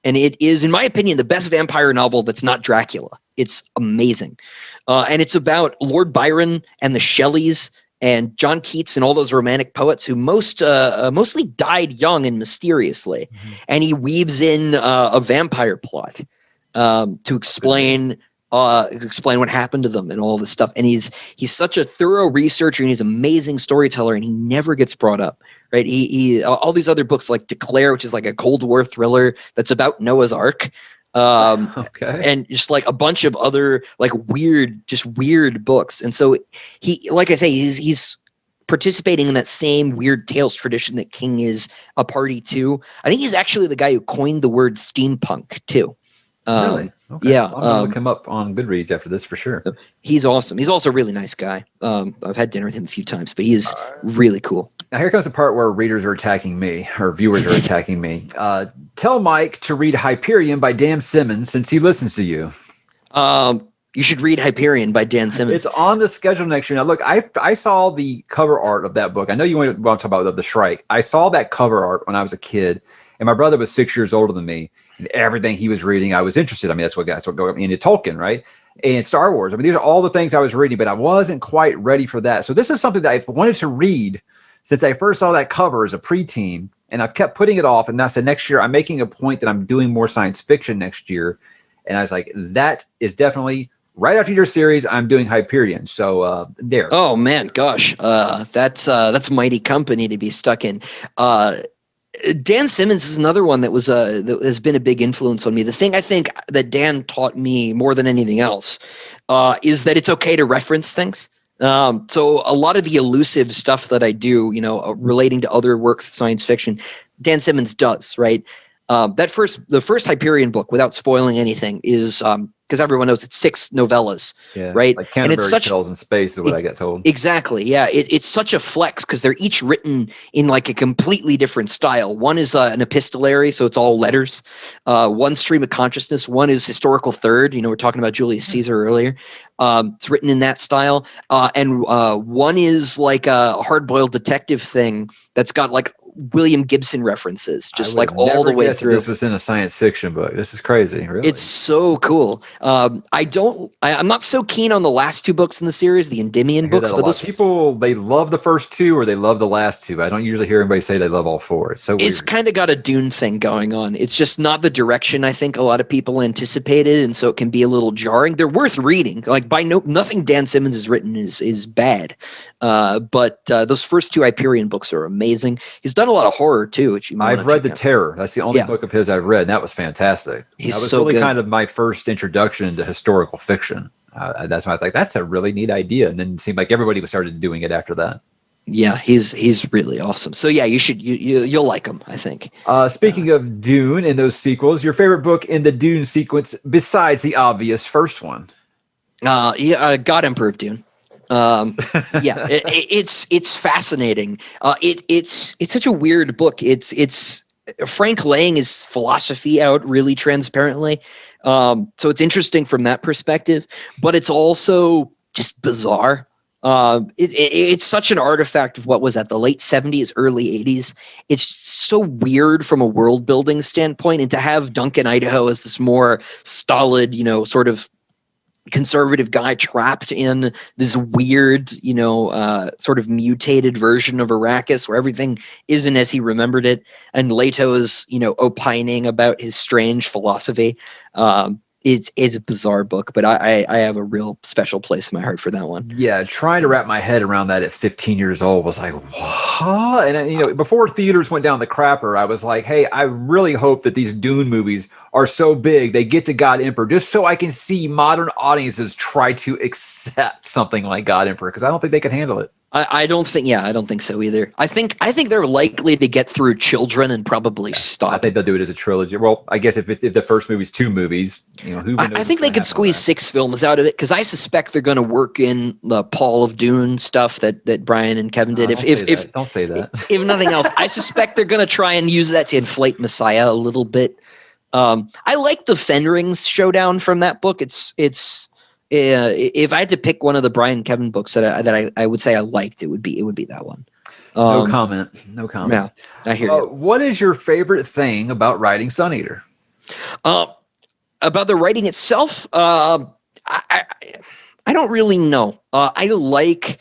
And it is, in my opinion, the best vampire novel that's not Dracula. It's amazing. And it's about Lord Byron and the Shelleys and John Keats and all those romantic poets who mostly died young and mysteriously. Mm-hmm. And he weaves in a vampire plot to explain what happened to them and all this stuff. And he's such a thorough researcher and he's an amazing storyteller, and he never gets brought up. Right. He all these other books like Declare, which is like a Cold War thriller that's about Noah's Ark. And just like a bunch of other like weird books. And so he, like I say, he's participating in that same weird tales tradition that King is a party to. I think he's actually the guy who coined the word steampunk too. Really? Okay. Yeah. I'm going to look him up on Goodreads after this for sure. He's awesome. He's also a really nice guy. I've had dinner with him a few times, but he's really cool. Now here comes the part where readers are attacking me, or viewers are attacking me. Tell Mike to read Hyperion by Dan Simmons since he listens to you. You should read Hyperion by Dan Simmons. It's on the schedule next year. Now, look, I saw the cover art of that book. I know you want to talk about the Shrike. I saw that cover art when I was a kid, and my brother was 6 years older than me. And everything he was reading, I was interested. I mean, that's what got me into Tolkien, right? And Star Wars. I mean, these are all the things I was reading, but I wasn't quite ready for that. So this is something that I've wanted to read since I first saw that cover as a preteen, and I've kept putting it off. And I said, next year, I'm making a point that I'm doing more science fiction next year. And I was like, that is definitely right after your series. I'm doing Hyperion. So there. Oh man, gosh, that's mighty company to be stuck in. Dan Simmons is another one that has been a big influence on me. The thing I think that Dan taught me more than anything else is that it's okay to reference things. So a lot of the elusive stuff that I do, relating to other works of science fiction, Dan Simmons does, right? The first Hyperion book, without spoiling anything, is because everyone knows it's 6 novellas, right? Like Canterbury Tales in Space is what I get told. Exactly, yeah. It's such a flex because they're each written in like a completely different style. One is an epistolary, so it's all letters. One stream of consciousness. One is historical third. We're talking about Julius Caesar earlier. It's written in that style. And one is like a hard-boiled detective thing that's got like William Gibson references, just like all the way through. This was in a science fiction book. This is crazy. Really, it's so cool. I'm not so keen on the last 2 books in the series, the Endymion books, but those people, they love the first 2 or they love the last 2. I don't usually hear anybody say they love all 4. It's so weird. It's kind of got a Dune thing going on. It's just not the direction I think a lot of people anticipated, and so it can be a little jarring. They're worth reading. Like nothing Dan Simmons has written is bad, but those first 2 Hyperion books are amazing. He's done a lot of horror too, which I've read The Terror. That's the only book of his I've read, and that was fantastic. That was so really good. Kind of my first introduction to historical fiction. That's why I thought that's a really neat idea, and then it seemed like everybody started doing it after that. Yeah, he's really awesome. So yeah, you'll like him, I think. Speaking of Dune and those sequels, your favorite book in the Dune sequence besides the obvious first one? God Emperor of Dune. Yeah, it's fascinating. It's such a weird book. It's Frank laying his philosophy out really transparently. So it's interesting from that perspective, but it's also just bizarre. It's such an artifact of what was at the late 70s, early 80s. It's so weird from a world building standpoint, and to have Duncan Idaho as this more stolid, sort of conservative guy trapped in this weird, sort of mutated version of Arrakis where everything isn't as he remembered it. And Leto's, opining about his strange philosophy. It's a bizarre book, but I have a real special place in my heart for that one. Yeah, trying to wrap my head around that at 15 years old was like, what? And before theaters went down the crapper, I was like, hey, I really hope that these Dune movies are so big they get to God Emperor, just so I can see modern audiences try to accept something like God Emperor, because I don't think they could handle it. I don't think so either. I think they're likely to get through Children and probably stop. I think they'll do it as a trilogy. Well, I guess if the first movie's 2 movies, who knows? I think they could squeeze 6 films out of it, because I suspect they're going to work in the Paul of Dune stuff that Brian and Kevin did. Don't say that. If nothing else, I suspect they're going to try and use that to inflate Messiah a little bit. I like the Fenrings showdown from that book. If I had to pick one of the Brian and Kevin books that I would say I liked, it would be that one. No comment. Yeah, I hear you. What is your favorite thing about writing Sun Eater? About the writing itself, I don't really know. I like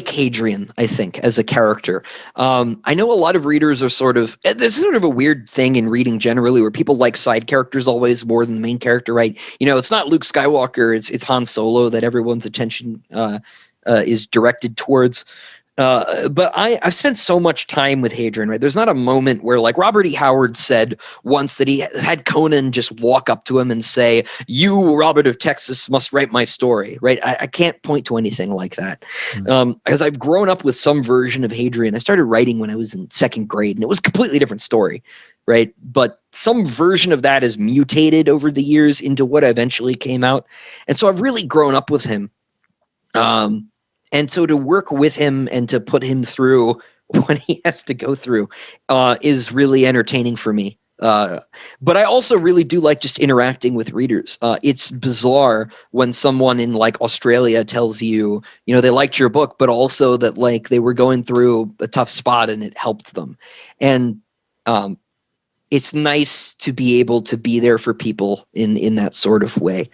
Hadrian, I think, as a character. I know a lot of readers are this is sort of a weird thing in reading generally, where people like side characters always more than the main character, right? It's not Luke Skywalker, it's Han Solo that everyone's attention is directed towards. But I've spent so much time with Hadrian, right? There's not a moment where, like Robert E. Howard said once, that he had Conan just walk up to him and say, "You, Robert of Texas, must write my story," right? I can't point to anything like that. Because I've grown up with some version of Hadrian. I started writing when I was in 2nd grade, and it was a completely different story, right? But some version of that has mutated over the years into what eventually came out. And so I've really grown up with him. And so to work with him and to put him through what he has to go through is really entertaining for me. But I also really do like just interacting with readers. It's bizarre when someone in like Australia tells you, they liked your book, but also that like they were going through a tough spot and it helped them. And it's nice to be able to be there for people in that sort of way.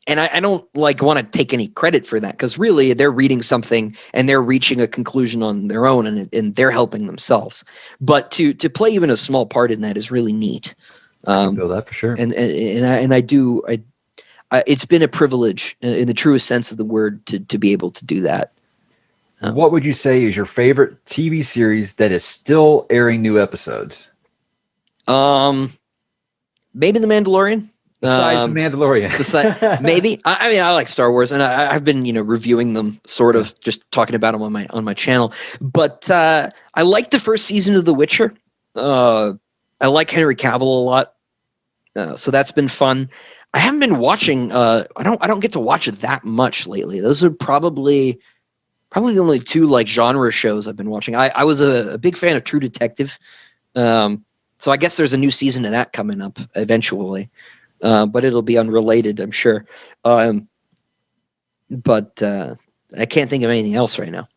And I don't want to take any credit for that, because really they're reading something and they're reaching a conclusion on their own, and they're helping themselves. But to play even a small part in that is really neat. I feel that for sure. And I do. It's been a privilege in the truest sense of the word to be able to do that. What would you say is your favorite TV series that is still airing new episodes? Maybe The Mandalorian. Besides The Mandalorian, maybe. I mean, I like Star Wars, and I've been, reviewing them, sort of just talking about them on my channel. But I like the first season of The Witcher. I like Henry Cavill a lot, so that's been fun. I haven't been watching. I don't get to watch it that much lately. Those are probably the only 2 like genre shows I've been watching. I was a big fan of True Detective, so I guess there's a new season of that coming up eventually. But it'll be unrelated, I'm sure. But I can't think of anything else right now.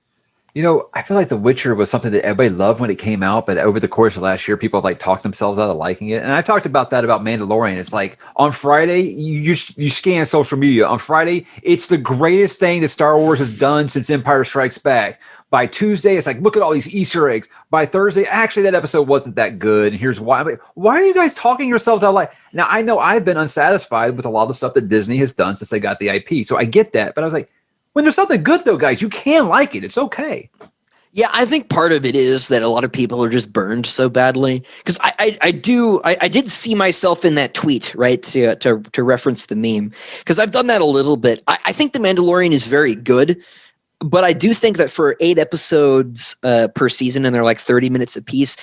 I feel like The Witcher was something that everybody loved when it came out, but over the course of last year, people like talked themselves out of liking it. And I talked about that about Mandalorian. It's like on Friday, you scan social media. On Friday, it's the greatest thing that Star Wars has done since Empire Strikes Back. By Tuesday, it's like, look at all these Easter eggs. By Thursday, actually, that episode wasn't that good. And here's why. I'm like, why are you guys talking yourselves out like? Now, I know I've been unsatisfied with a lot of the stuff that Disney has done since they got the IP. So I get that. But I was like, when there's something good, though, guys, you can like it. It's okay. Yeah, I think part of it is that a lot of people are just burned so badly. Because I did see myself in that tweet, right, to reference the meme. Because I've done that a little bit. I think The Mandalorian is very good. But I do think that for 8 episodes per season, and they're like 30 minutes a piece,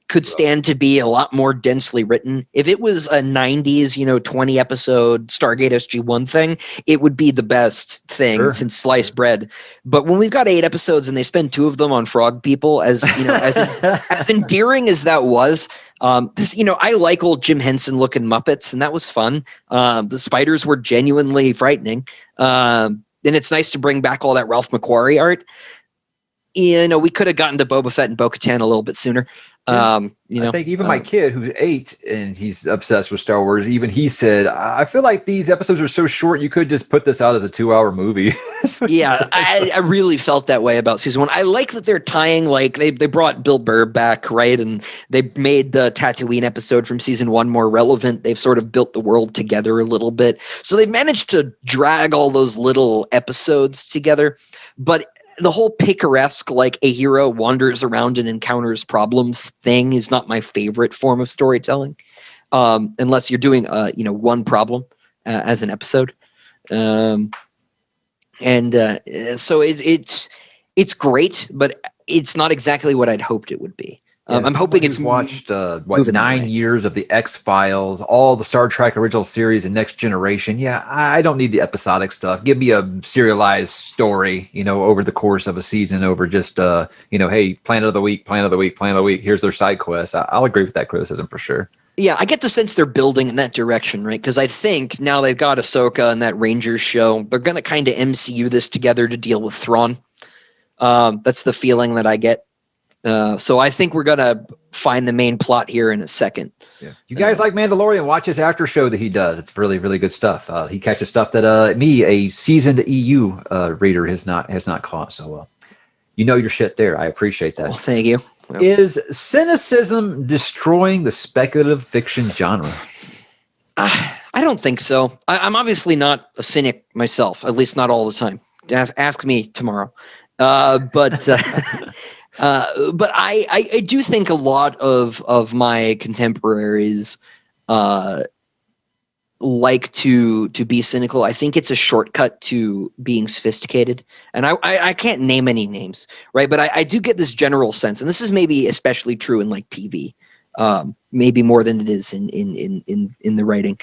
could stand to be a lot more densely written. If it was a 90s, 20 episode Stargate SG-1 thing, it would be the best thing since sliced bread. But when we've got 8 episodes and they spend 2 of them on frog people, as endearing as that was, I like old Jim Henson looking Muppets, and that was fun. The spiders were genuinely frightening. And it's nice to bring back all that Ralph McQuarrie art. We could have gotten to Boba Fett and Bo-Katan a little bit sooner. I think even my kid, who's 8 and he's obsessed with Star Wars, even he said, I feel like these episodes are so short, you could just put this out as a 2-hour movie. Yeah, I really felt that way about season 1. I like that they're tying, like, they brought Bill Burr back, right? And they made the Tatooine episode from season 1 more relevant. They've sort of built the world together a little bit. So they've managed to drag all those little episodes together. But the whole picaresque, like a hero wanders around and encounters problems thing is not my favorite form of storytelling, unless you're doing, one problem as an episode. So it's great, but it's not exactly what I'd hoped it would be. I'm hoping it's watched 9 years of the X-Files, all the Star Trek original series and Next Generation. Yeah, I don't need the episodic stuff. Give me a serialized story, over the course of a season, over just hey, Planet of the Week. Here's their side quest. I'll agree with that criticism for sure. Yeah, I get the sense they're building in that direction, right? Because I think now they've got Ahsoka and that Rangers show, they're going to kind of MCU this together to deal with Thrawn. That's the feeling that I get. So I think we're going to find the main plot here in a second. Yeah. You guys like Mandalorian, watch his after show that he does. It's really, really good stuff. He catches stuff that me, a seasoned EU reader, has not caught. So your shit there. I appreciate that. Well, thank you. Well. Is cynicism destroying the speculative fiction genre? I don't think so. I'm obviously not a cynic myself, at least not all the time. Ask me tomorrow. But I do think a lot of my contemporaries like to be cynical. I think it's a shortcut to being sophisticated. And I can't name any names, right? But I do get this general sense, and this is maybe especially true in like TV, maybe more than it is in the writing.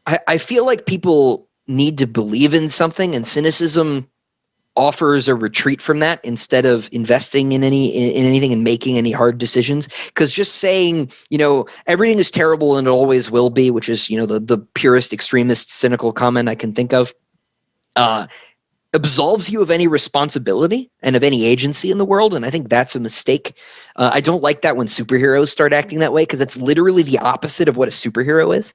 I feel like people need to believe in something, and cynicism offers a retreat from that instead of investing in anything and making any hard decisions. Because just saying, everything is terrible and it always will be, which is, the purest extremist cynical comment I can think of, absolves you of any responsibility and of any agency in the world. And I think that's a mistake. I don't like that when superheroes start acting that way, because that's literally the opposite of what a superhero is.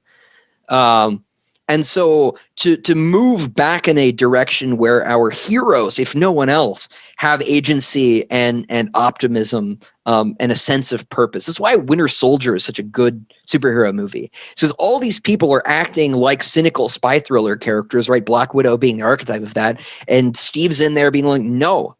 And so to move back in a direction where our heroes, if no one else, have agency and optimism and a sense of purpose. That's why Winter Soldier is such a good superhero movie. Because all these people are acting like cynical spy thriller characters, right? Black Widow being the archetype of that. And Steve's in there being like, no,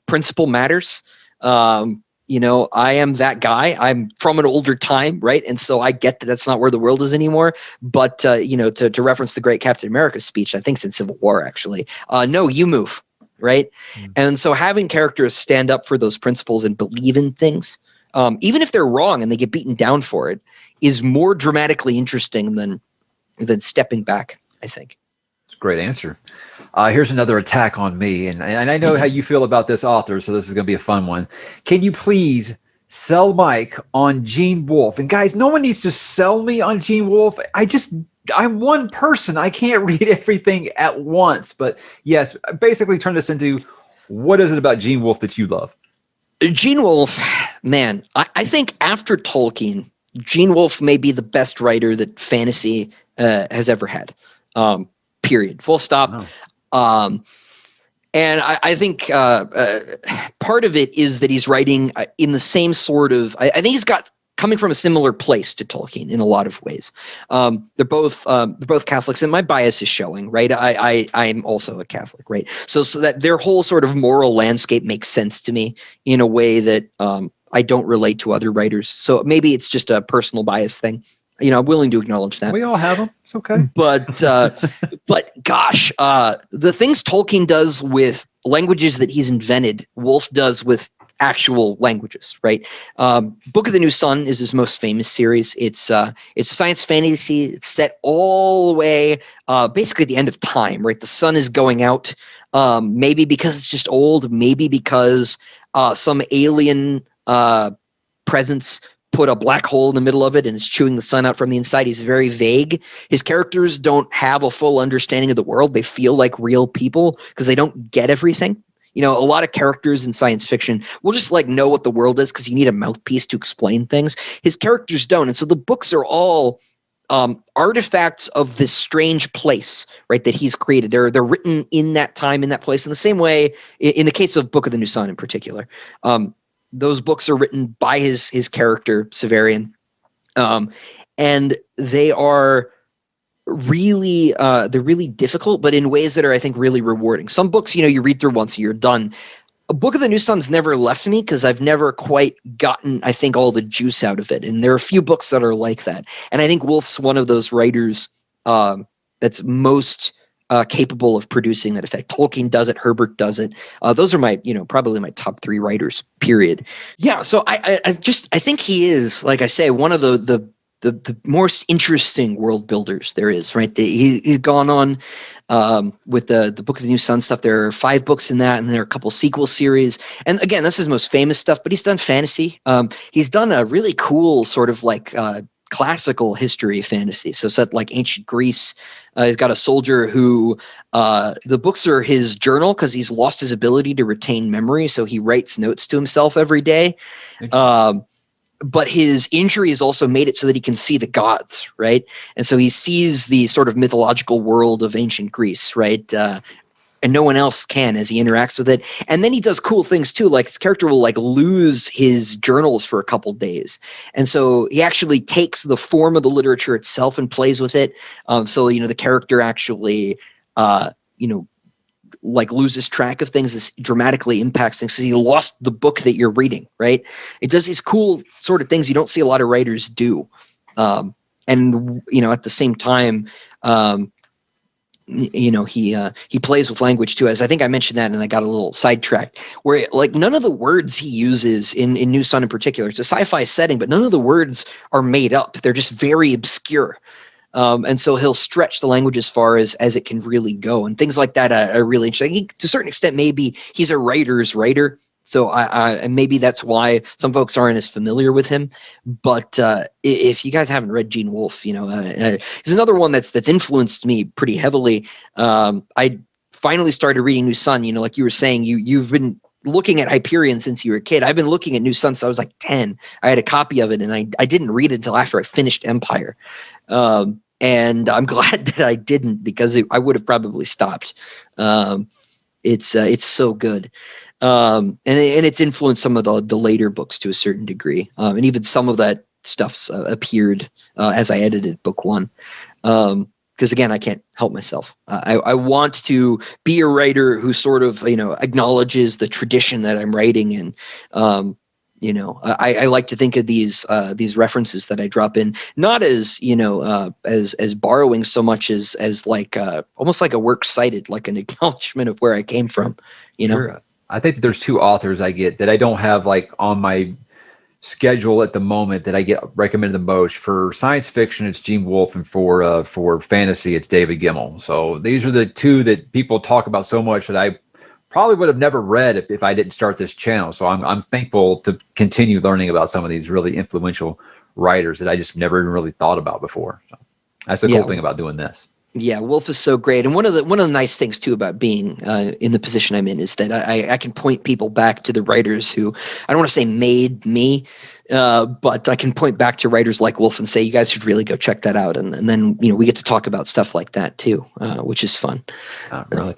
principle matters. I am that guy. I'm from an older time, right? And so I get that that's not where the world is anymore. But, to reference the great Captain America speech, I think it's in Civil War, actually. No, you move, right? Mm. And so having characters stand up for those principles and believe in things, even if they're wrong and they get beaten down for it, is more dramatically interesting than stepping back, I think. That's a great answer. Here's another attack on me, and I know how you feel about this author, so this is going to be a fun one. Can you please sell Mike on Gene Wolfe? And guys, no one needs to sell me on Gene Wolfe. I'm one person. I can't read everything at once. But yes, basically turn this into, what is it about Gene Wolfe that you love? Gene Wolfe, man, I think after Tolkien, Gene Wolfe may be the best writer that fantasy has ever had. Period. Full stop. Oh. And I think part of it is that he's writing in the same sort of. I think he's coming from a similar place to Tolkien in a lot of ways. They're both Catholics, and my bias is showing, right? I'm also a Catholic, right? So that their whole sort of moral landscape makes sense to me in a way that I don't relate to other writers. So maybe it's just a personal bias thing. I'm willing to acknowledge that. We all have them. It's okay. But gosh, the things Tolkien does with languages that he's invented, Wolfe does with actual languages, right? Book of the New Sun is his most famous series. It's science fantasy. It's set all the way basically at the end of time, right? The sun is going out, maybe because it's just old, maybe because some alien presence put a black hole in the middle of it and is chewing the sun out from the inside. He's very vague. His characters don't have a full understanding of the world. They feel like real people because they don't get everything. A lot of characters in science fiction will just like know what the world is because you need a mouthpiece to explain things. His characters don't. And so the books are all artifacts of this strange place, right, that he's created. They're written in that time, in that place, in the same way, in the case of Book of the New Sun in particular. Those books are written by his character, Severian. And they are really they're really difficult, but in ways that are, I think, really rewarding. Some books, you read through once and you're done. A Book of the New Sun's never left me because I've never quite gotten, I think, all the juice out of it. And there are a few books that are like that. And I think Wolfe's one of those writers that's most capable of producing that effect. Tolkien does it. Herbert does it. Those are my, probably my top 3 writers, period. Yeah. So I think he is, like I say, one of the most interesting world builders there is, right? He's gone on with the Book of the New Sun stuff. There are 5 books in that, and there are a couple sequel series. And again, that's his most famous stuff, but he's done fantasy. He's done a really cool sort of like classical history fantasy. So set like ancient Greece. He's got a soldier who the books are his journal because he's lost his ability to retain memory. So he writes notes to himself every day. But his injury has also made it so that he can see the gods, right? And so he sees the sort of mythological world of ancient Greece, right? And no one else can as he interacts with it. And then he does cool things too. Like his character will like lose his journals for a couple days. And so he actually takes the form of the literature itself and plays with it. So, the character actually, like loses track of things. This dramatically impacts things. So he lost the book that you're reading, right? It does these cool sort of things you don't see a lot of writers do. And, at the same time, he plays with language too, as I think I mentioned that, and I got a little sidetracked, where like none of the words he uses in New Sun in particular, it's a sci-fi setting, but none of the words are made up. They're just very obscure. And so he'll stretch the language as far as it can really go. And things like that are really interesting. To a certain extent, maybe he's a writer's writer. So and maybe that's why some folks aren't as familiar with him. But if you guys haven't read Gene Wolfe, he's another one that's influenced me pretty heavily. I finally started reading New Sun. Like you were saying, you've been looking at Hyperion since you were a kid. I've been looking at New Sun since I was like 10. I had a copy of it, and I didn't read it until after I finished Empire. And I'm glad that I didn't, because I would have probably stopped. It's so good. And it's influenced some of the later books to a certain degree. And even some of that stuff's appeared as I edited book 1. Because again, I can't help myself. I want to be a writer who sort of, acknowledges the tradition that I'm writing in. I like to think of these references that I drop in, not as, as borrowing so much as like almost like a works cited, like an acknowledgement of where I came from, Sure. I think that there's 2 authors I get that I don't have like on my schedule at the moment that I get recommended the most. For science fiction, it's Gene Wolfe, and for fantasy, it's David Gemmell. So these are the 2 that people talk about so much that I probably would have never read if I didn't start this channel. So I'm thankful to continue learning about some of these really influential writers that I just never even really thought about before. So that's the cool thing about doing this. Yeah, Wolfe is so great, and one of the nice things too about being in the position I'm in is that I can point people back to the writers who, I don't want to say made me, but I can point back to writers like Wolfe and say, you guys should really go check that out, and then we get to talk about stuff like that too, which is fun. Really.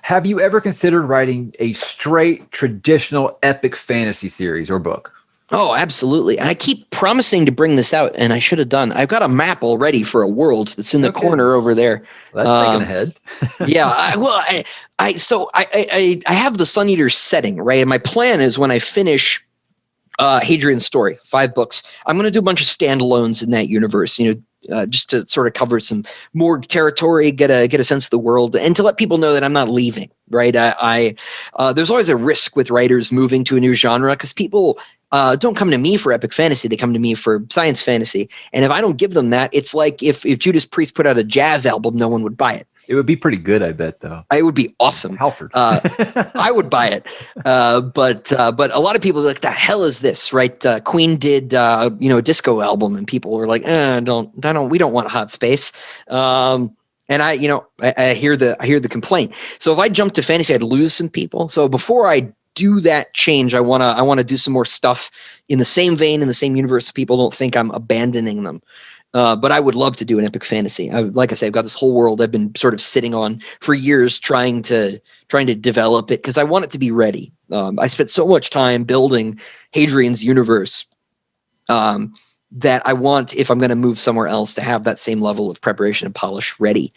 Have you ever considered writing a straight traditional epic fantasy series or book? Oh, absolutely. And I keep promising to bring this out, and I should have done. I've got a map already for a world that's in the corner over there. Well, that's thinking ahead. Yeah. I have the Sun Eater setting, right? And my plan is when I finish Hadrian's story, 5 books, I'm going to do a bunch of standalones in that universe, just to sort of cover some more territory, get a sense of the world, and to let people know that I'm not leaving. Right? There's always a risk with writers moving to a new genre because people don't come to me for epic fantasy; they come to me for science fantasy. And if I don't give them that, it's like if Judas Priest put out a jazz album, no one would buy it. It would be pretty good, I bet, though. It would be awesome. Halford. I would buy it. But a lot of people are like, the hell is this, right? Queen did, a disco album, and people were like, we don't want hot space. And I hear the complaint. So if I jump to fantasy, I'd lose some people. So before I do that change, I wanna do some more stuff in the same vein, in the same universe, so people don't think I'm abandoning them. But I would love to do an epic fantasy. Like I say, I've got this whole world I've been sort of sitting on for years, trying to develop it because I want it to be ready. I spent so much time building Hadrian's universe that I want, if I'm going to move somewhere else, to have that same level of preparation and polish ready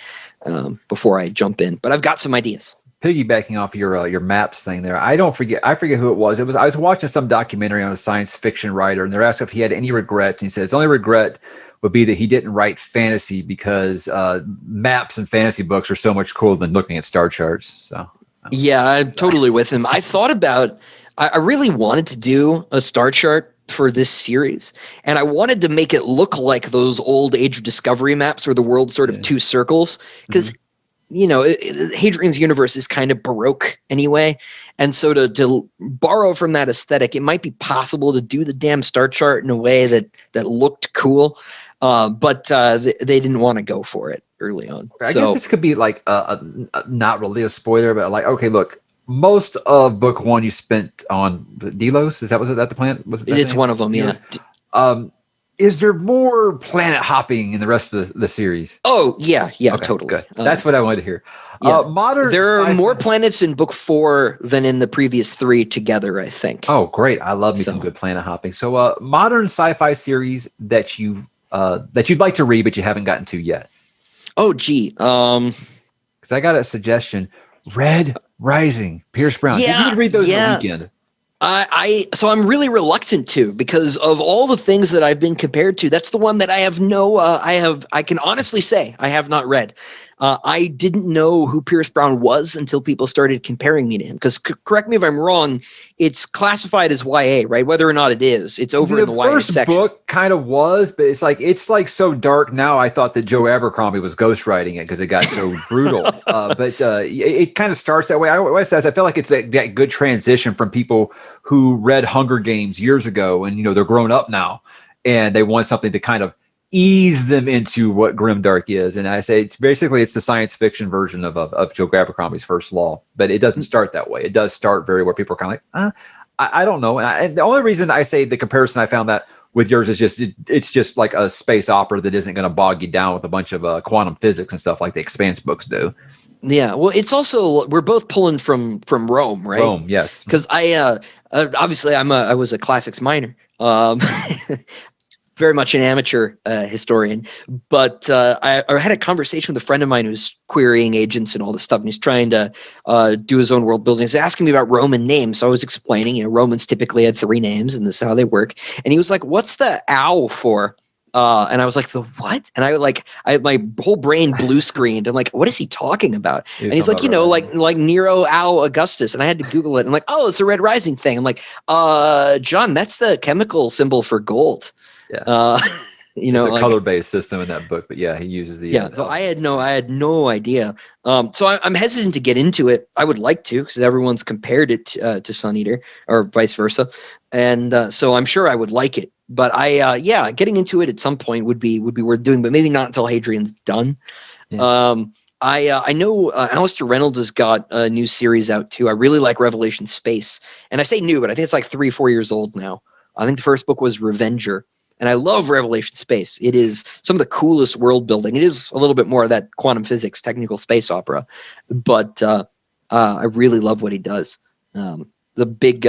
before I jump in. But I've got some ideas. Piggybacking off your maps thing there, I forget who it was. I was watching some documentary on a science fiction writer, and they're asked if he had any regrets, and he said his only regret would be that he didn't write fantasy because maps and fantasy books are so much cooler than looking at star charts. So yeah, I'm totally with him. I thought about, I really wanted to do a star chart for this series, and I wanted to make it look like those old Age of Discovery maps where the world's sort of two circles, because Hadrian's universe is kind of Baroque anyway. And so to borrow from that aesthetic, it might be possible to do the damn star chart in a way that looked cool. But they didn't want to go for it early on. I guess this could be like not really a spoiler, but like, okay, look, most of book one you spent on Delos. Is that the planet? Was it? It's one of them, Delos? yeah. Is there more planet hopping in the rest of the series? Oh yeah, okay, totally. Good. That's what I wanted to hear. Yeah. There are sci-fi. more planets in book 4 than in the previous 3 together, I think. Oh, great! I love me some good planet hopping. So, modern sci-fi series that you'd like to read but you haven't gotten to yet. Oh, gee. Because I got a suggestion: Red Rising, Pierce Brown. Yeah, you would read those in the weekend. So I'm really reluctant to, because of all the things that I've been compared to. That's the one that I have I can honestly say I have not read. I didn't know who Pierce Brown was until people started comparing me to him. Because correct me if I'm wrong, it's classified as YA, right? Whether or not it is, it's over in the YA section. The first book kind of was, but it's like so dark now. I thought that Joe Abercrombie was ghostwriting it because it got so brutal. But it kind of starts that way. I feel like it's that good transition from people who read Hunger Games years ago, and they're grown up now, and they want something to kind of ease them into what grimdark is. And I say it's the science fiction version of Joe Abercrombie's First Law, but it doesn't start that way. It does start very where people are kind of like, I don't know. And the only reason I say the comparison I found that with yours is it's just like a space opera that isn't going to bog you down with a bunch of quantum physics and stuff like the Expanse books do. Yeah, well, it's also, we're both pulling from Rome, right? Rome, yes. Because obviously I was a classics minor. Very much an amateur historian, but I had a conversation with a friend of mine who's querying agents and all this stuff, and he's trying to do his own world building. He's asking me about Roman names, so I was explaining, Romans typically had 3 names, and this is how they work. And he was like, "What's the ow for?" And I was like, "The what?" And my whole brain blue screened. I'm like, "What is he talking about?" And he's like, like Nero, Augustus. And I had to Google it. I'm like, "Oh, it's a Red Rising thing." I'm like, John, that's the chemical symbol for gold. Yeah. It's a color-based system in that book, but yeah, he uses the so I had no idea. So I'm hesitant to get into it. I would like to, because everyone's compared it to Sun Eater or vice versa, and so I'm sure I would like it. But getting into it at some point would be worth doing, but maybe not until Hadrian's done. Yeah. I know Alistair Reynolds has got a new series out too. I really like Revelation Space, and I say new, but I think it's like 3-4 years old now. I think the first book was Revenger. And I love Revelation Space. It is some of the coolest world building. It is a little bit more of that quantum physics, technical space opera, but I really love what he does. The big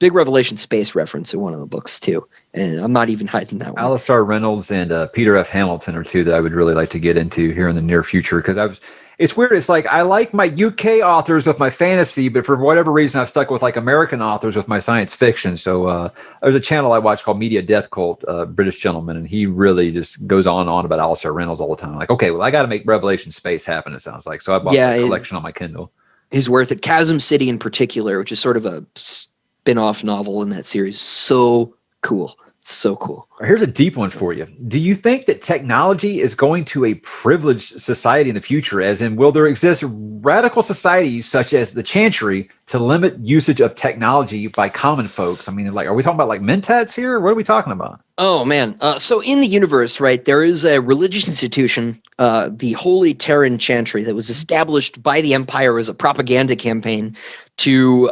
Revelation Space reference in one of the books too, and I'm not even hiding that one. Alistair Reynolds and Peter F. Hamilton are two that I would really like to get into here in the near future, because It's weird. It's like I like my UK authors with my fantasy, but for whatever reason, I've stuck with like American authors with my science fiction. So there's a channel I watch called Media Death Cult, British gentleman, and he really just goes on and on about Alistair Reynolds all the time. Like, okay, well, I got to make Revelation Space happen. It sounds like so. I bought the collection on my Kindle. He's worth it. Chasm City in particular, which is sort of a spin-off novel in that series, so cool. So cool. Here's a deep one for you. Do you think that technology is going to a privileged society in the future? As in, will there exist radical societies such as the Chantry to limit usage of technology by common folks? I mean, like, are we talking about like mentats here? What are we talking about? Oh, man. So in the universe, right, there is a religious institution, the Holy Terran Chantry, that was established by the Empire as a propaganda campaign to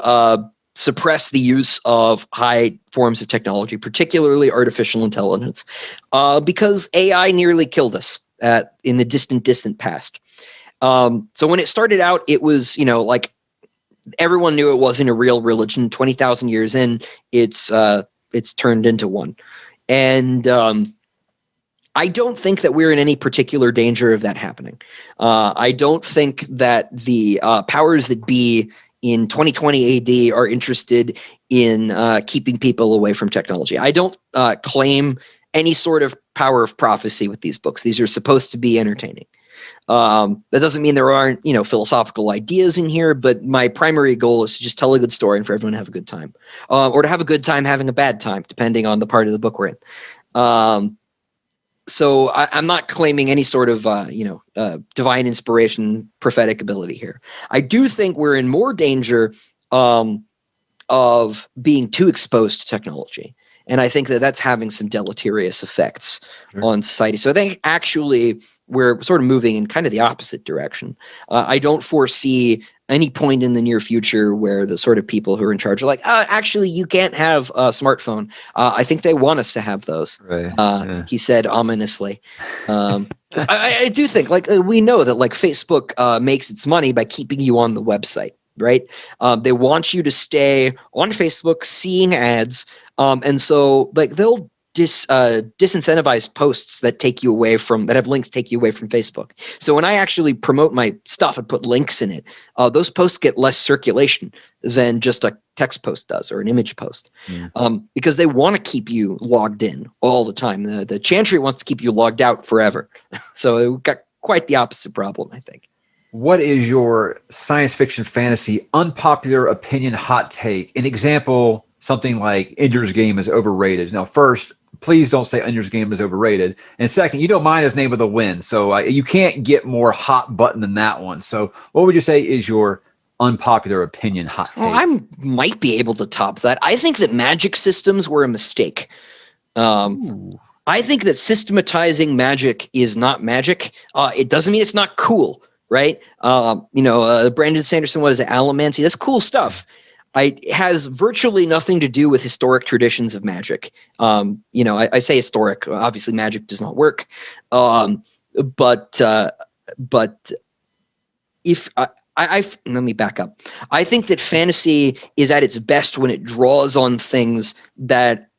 suppress the use of high forms of technology, particularly artificial intelligence, because AI nearly killed us in the distant past. So when it started out, it was, like everyone knew it wasn't a real religion. 20,000 years in, it's turned into one. And I don't think that we're in any particular danger of that happening. I don't think that the powers that be in 2020 AD are interested in keeping people away from technology. I don't claim any sort of power of prophecy with these books. These are supposed to be entertaining. That doesn't mean there aren't, philosophical ideas in here, but my primary goal is to just tell a good story and for everyone to have a good time, or to have a good time having a bad time, depending on the part of the book we're in. So I'm not claiming any sort of, divine inspiration, prophetic ability here. I do think we're in more danger of being too exposed to technology. And I think that that's having some deleterious effects on society. So I think actually we're sort of moving in kind of the opposite direction. I don't foresee any point in the near future where the sort of people who are in charge are like, actually, you can't have a smartphone. I think they want us to have those, he said ominously. I do think, like, we know that, like, Facebook makes its money by keeping you on the website, right? They want you to stay on Facebook seeing ads. And so, like, they'll disincentivize posts that have links take you away from Facebook. So when I actually promote my stuff and put links in it, those posts get less circulation than just a text post does or an image post, because they want to keep you logged in all the time. The Chantry wants to keep you logged out forever. So it got quite the opposite problem, I think. What is your science fiction fantasy unpopular opinion hot take? An example, something like Ender's Game is overrated. Now, first, please don't say Ender's Game is overrated. And second, you don't mind his name of the win. So you can't get more hot button than that one. So what would you say is your unpopular opinion hot take? Well, I might be able to top that. I think that magic systems were a mistake. I think that systematizing magic is not magic. It doesn't mean it's not cool, right? Brandon Sanderson, what is it? Allomancy. That's cool stuff. It has virtually nothing to do with historic traditions of magic. I say historic. Obviously, magic does not work. But if let me back up. I think that fantasy is at its best when it draws on things that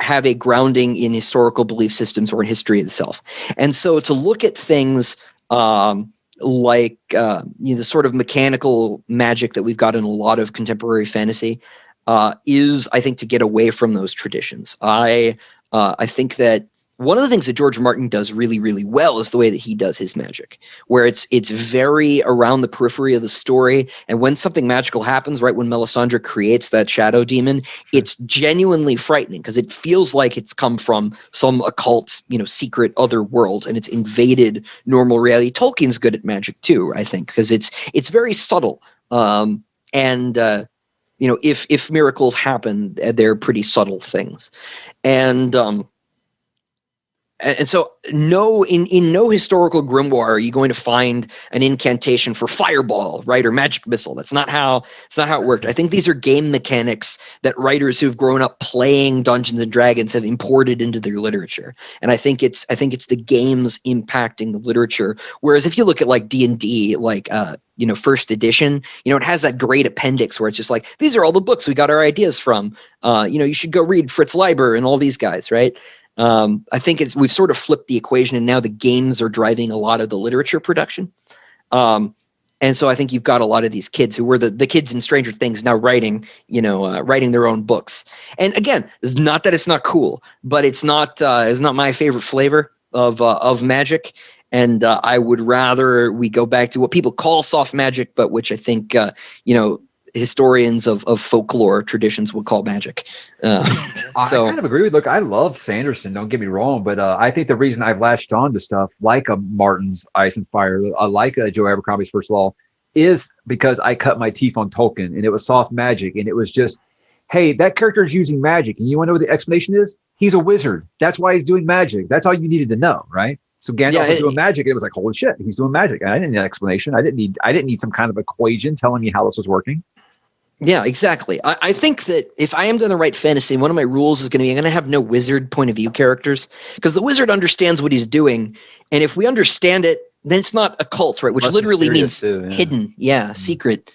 have a grounding in historical belief systems or in history itself. And so to look at things like the sort of mechanical magic that we've got in a lot of contemporary fantasy is, I think, to get away from those traditions. I think that one of the things that George Martin does really, really well is the way that he does his magic, where it's very around the periphery of the story. And when something magical happens, right when Melisandre creates that shadow demon, it's genuinely frightening because it feels like it's come from some occult, secret other world, and it's invaded normal reality. Tolkien's good at magic too, I think, because it's very subtle. If miracles happen, they're pretty subtle things. And so in no historical grimoire are you going to find an incantation for fireball, right, or magic missile. That's not how it worked. I think these are game mechanics that writers who've grown up playing Dungeons and Dragons have imported into their literature. And I think it's the games impacting the literature. Whereas if you look at like D&D, like first edition, it has that great appendix where it's just like, these are all the books we got our ideas from. You should go read Fritz Leiber and all these guys, right? I think we've sort of flipped the equation, and now the games are driving a lot of the literature production. And so I think you've got a lot of these kids who were the kids in Stranger Things now writing, writing their own books. And again, it's not that it's not cool, but it's not my favorite flavor of magic. And I would rather we go back to what people call soft magic, but which I think historians of folklore traditions would call magic. I kind of agree with. Look, I love Sanderson. Don't get me wrong, but I think the reason I've latched on to stuff like a Martin's Ice and Fire, like a Joe Abercrombie's First Law, is because I cut my teeth on Tolkien, and it was soft magic, and it was just, hey, that character is using magic, and you want to know what the explanation is? He's a wizard. That's why he's doing magic. That's all you needed to know, right? So Gandalf was doing magic, and it was like, holy shit, he's doing magic. And I didn't need an explanation. I didn't need some kind of equation telling me how this was working. Yeah, exactly. I think that if I am going to write fantasy, one of my rules is going to be I'm going to have no wizard point of view characters, because the wizard understands what he's doing. And if we understand it, then it's not a cult, right? Which literally means hidden. Yeah, secret.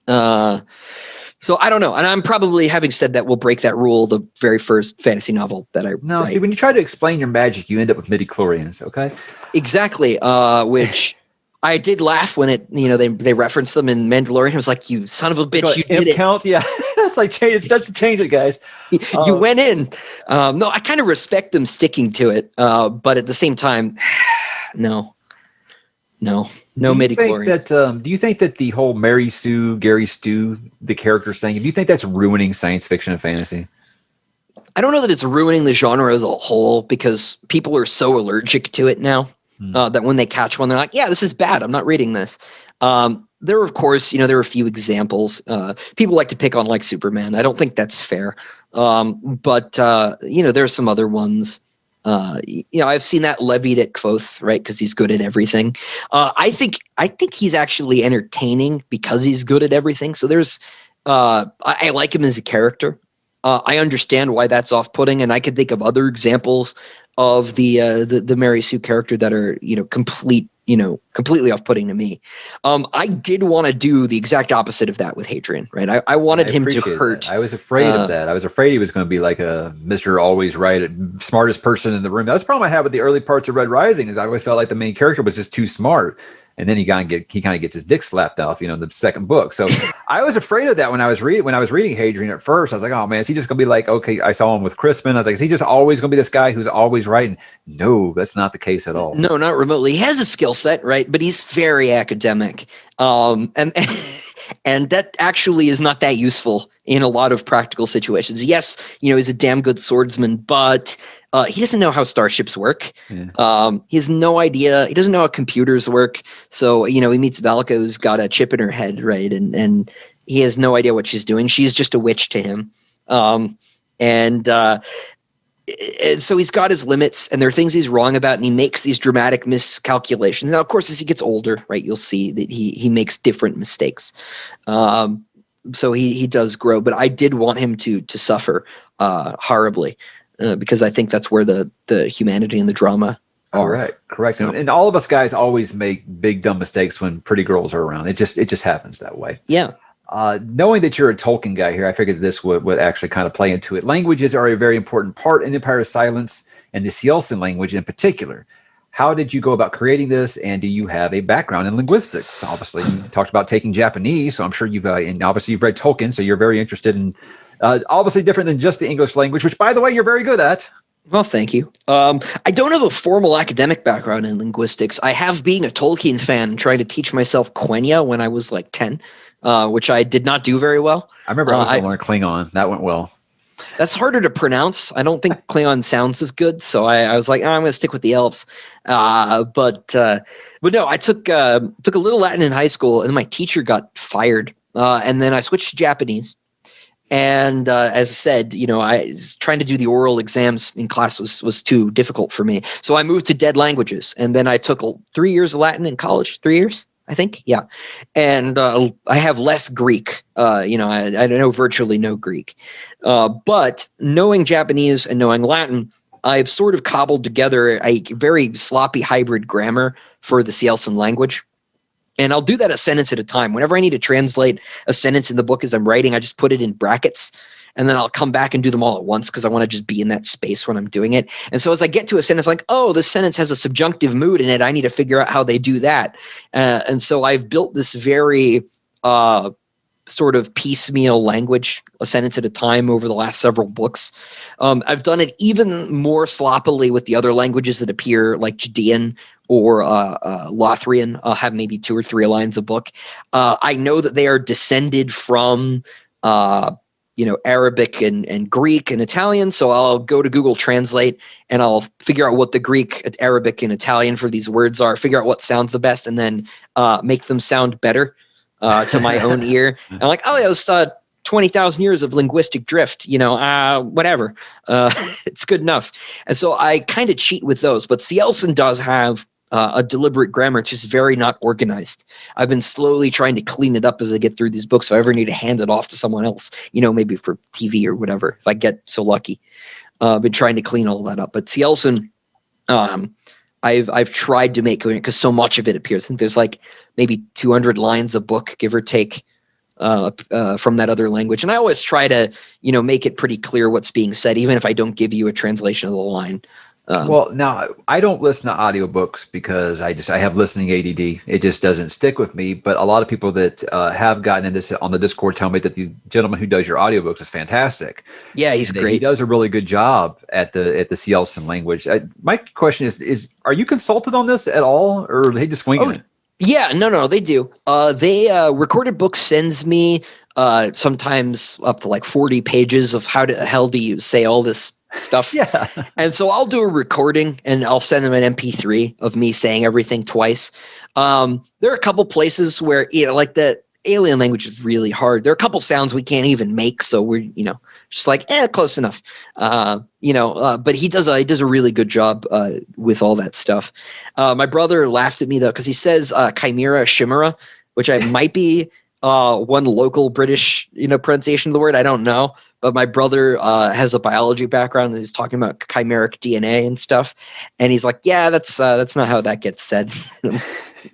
So I don't know. And I'm probably, having said that, we'll break that rule the very first fantasy novel that I write. See, when you try to explain your magic, you end up with midichlorians, okay? Exactly. Which I did laugh when they referenced them in Mandalorian. I was like, you son of a bitch, you did it. Count? Yeah, that's like change. That's change it, guys. You went in. No, I kind of respect them sticking to it, but at the same time, no midichlorians. Do you think that the whole Mary Sue, Gary Stu, the characters thing, do you think that's ruining science fiction and fantasy? I don't know that it's ruining the genre as a whole, because people are so allergic to it now. That when they catch one, they're like, yeah, this is bad. I'm not reading this. There are, of course, there are a few examples. People like to pick on like Superman. I don't think that's fair. But there's some other ones. I've seen that levied at Kvothe, right? Because he's good at everything. I think he's actually entertaining because he's good at everything. So I like him as a character. I understand why that's off-putting, and I could think of other examples of the Mary Sue character that are completely off-putting to me. I did want to do the exact opposite of that with Hadrian, right? I wanted him to hurt. That. I was afraid of that. I was afraid he was going to be like a Mr. Always Right, smartest person in the room. That's the problem I had with the early parts of Red Rising, is I always felt like the main character was just too smart. And then he kind of gets his dick slapped off, in the second book. So I was afraid of that when I was reading Hadrian at first. I was like, oh man, is he just gonna be like, okay, I saw him with Crispin. I was like, is he just always gonna be this guy who's always right? And no, that's not the case at all. No, not remotely. He has a skill set, right? But he's very academic. And that actually is not that useful in a lot of practical situations. Yes, he's a damn good swordsman, but he doesn't know how starships work. Yeah. He has no idea. He doesn't know how computers work. So, he meets Valka, who's got a chip in her head, right? And he has no idea what she's doing. She's just a witch to him. So he's got his limits, and there are things he's wrong about, and he makes these dramatic miscalculations. Now, of course, as he gets older, right, you'll see that he makes different mistakes. So he does grow, but I did want him to suffer horribly, because I think that's where the humanity and the drama are. Correct. So, and all of us guys always make big dumb mistakes when pretty girls are around. It just happens that way. Yeah. Knowing that you're a Tolkien guy here, I figured this would actually kind of play into it. Languages are a very important part in Empire of Silence, and the Cielcen language in particular. How did you go about creating this, and do you have a background in linguistics? Obviously, you talked about taking Japanese, so I'm sure you've and obviously you've read Tolkien, so you're very interested in obviously different than just the English language, which, by the way, you're very good at. Well, thank you. I don't have a formal academic background in linguistics. I have, being a Tolkien fan, trying to teach myself Quenya when I was like 10. Which I did not do very well. I remember I was going to learn Klingon. That went well. That's harder to pronounce. I don't think Klingon sounds as good, so I was like, I'm going to stick with the elves. But no, I took a little Latin in high school, and my teacher got fired. And then I switched to Japanese. And as I said, I was trying to do the oral exams in class was too difficult for me. So I moved to dead languages, and then I took 3 years of Latin in college. 3 years? I think, yeah. And I have less Greek. I know virtually no Greek. But knowing Japanese and knowing Latin, I've sort of cobbled together a very sloppy hybrid grammar for the Cielcen language. And I'll do that a sentence at a time. Whenever I need to translate a sentence in the book as I'm writing, I just put it in brackets. and then I'll come back and do them all at once because I want to just be in that space when I'm doing it. And so as I get to a sentence like, oh, this sentence has a subjunctive mood in it, I need to figure out how they do that. And so I've built this very sort of piecemeal language, a sentence at a time, over the last several books. I've done it even more sloppily with the other languages that appear, like Judean or Lothrian. I'll have maybe 2 or 3 lines a book. I know that they are descended from Arabic and Greek and Italian, so I'll go to Google Translate and I'll figure out what the Greek, Arabic, and Italian for these words are, figure out what sounds the best, and then make them sound better to my own ear. And I'm like, oh, yeah, it was 20,000 years of linguistic drift, whatever. It's good enough. And so I kind of cheat with those. But Cielson does have a deliberate grammar. It's just very not organized. I've been slowly trying to clean it up as I get through these books. So I ever need to hand it off to someone else, maybe for TV or whatever, if I get so lucky. I've been trying to clean all that up. But Cielson, I've tried to make it because so much of it appears. I think there's like maybe 200 lines a book, give or take, from that other language. And I always try to, make it pretty clear what's being said, even if I don't give you a translation of the line. Well, now I don't listen to audiobooks because I have listening ADD. It just doesn't stick with me. But a lot of people that have gotten into this on the Discord tell me that the gentleman who does your audiobooks is fantastic. Yeah, he's great. He does a really good job at the Cielson language. My question is are you consulted on this at all, or are they just winging it? Yeah, no, they do. They Recorded Books sends me sometimes up to like 40 pages of how the hell do you say all this stuff. Yeah. And so I'll do a recording and I'll send them an MP3 of me saying everything twice. There are a couple places where, like the alien language is really hard. There are a couple sounds we can't even make. So we're, just like, close enough. But he does a really good job with all that stuff. My brother laughed at me though, because he says chimera, which I might be one local British, pronunciation of the word. I don't know. But my brother has a biology background and he's talking about chimeric DNA and stuff. And he's like, yeah, that's not how that gets said.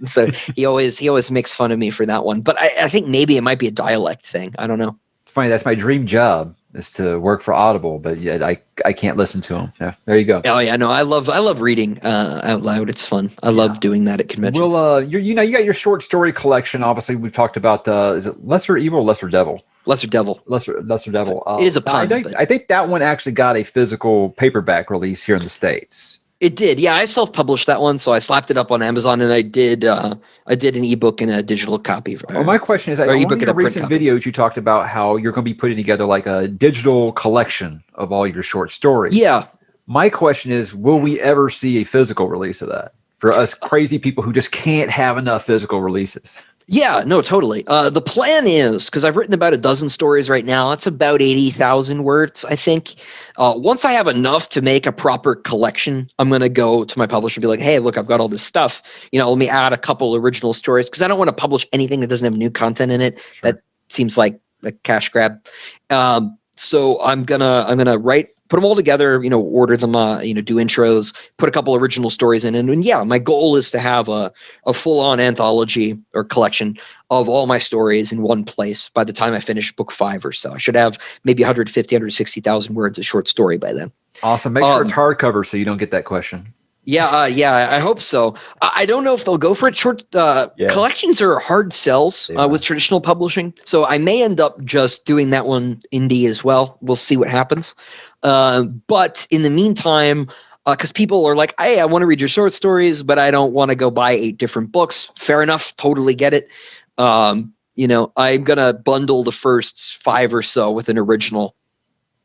So he always makes fun of me for that one. But I think maybe it might be a dialect thing. I don't know. It's funny. That's my dream job, is to work for Audible, but yet I can't listen to them. Yeah, there you go. Oh yeah, no, I love reading out loud. It's fun. I love doing that at conventions. Well, you got your short story collection. Obviously, we've talked about is it Lesser Evil or Lesser Devil? Lesser Devil. Lesser Devil. It is a pun. I think that one actually got a physical paperback release here in the States. It did. Yeah, I self-published that one, so I slapped it up on Amazon, and I did an ebook and a digital copy. Well, my question is, on one of your recent videos, you talked about how you're going to be putting together like a digital collection of all your short stories. Yeah. My question is, will we ever see a physical release of that for us crazy people who just can't have enough physical releases? Yeah, no, totally. The plan is, because I've written about a dozen stories right now, that's about 80,000 words, I think. Once I have enough to make a proper collection, I'm going to go to my publisher and be like, hey, look, I've got all this stuff. Let me add a couple original stories, because I don't want to publish anything that doesn't have new content in it. Sure. That seems like a cash grab. So I'm gonna put them all together, order them, do intros, put a couple original stories in. And yeah, my goal is to have a full-on anthology or collection of all my stories in one place by the time I finish book 5 or so. I should have maybe 150, 160,000 words of short story by then. Awesome. Make sure it's hardcover so you don't get that question. Yeah, I hope so. I don't know if they'll go for it. Short collections are hard sells with traditional publishing, so I may end up just doing that one indie as well. We'll see what happens. But in the meantime, because people are like, hey, I want to read your short stories, but I don't want to go buy 8 different books. Fair enough. Totally get it. I'm going to bundle the first 5 or so with an original.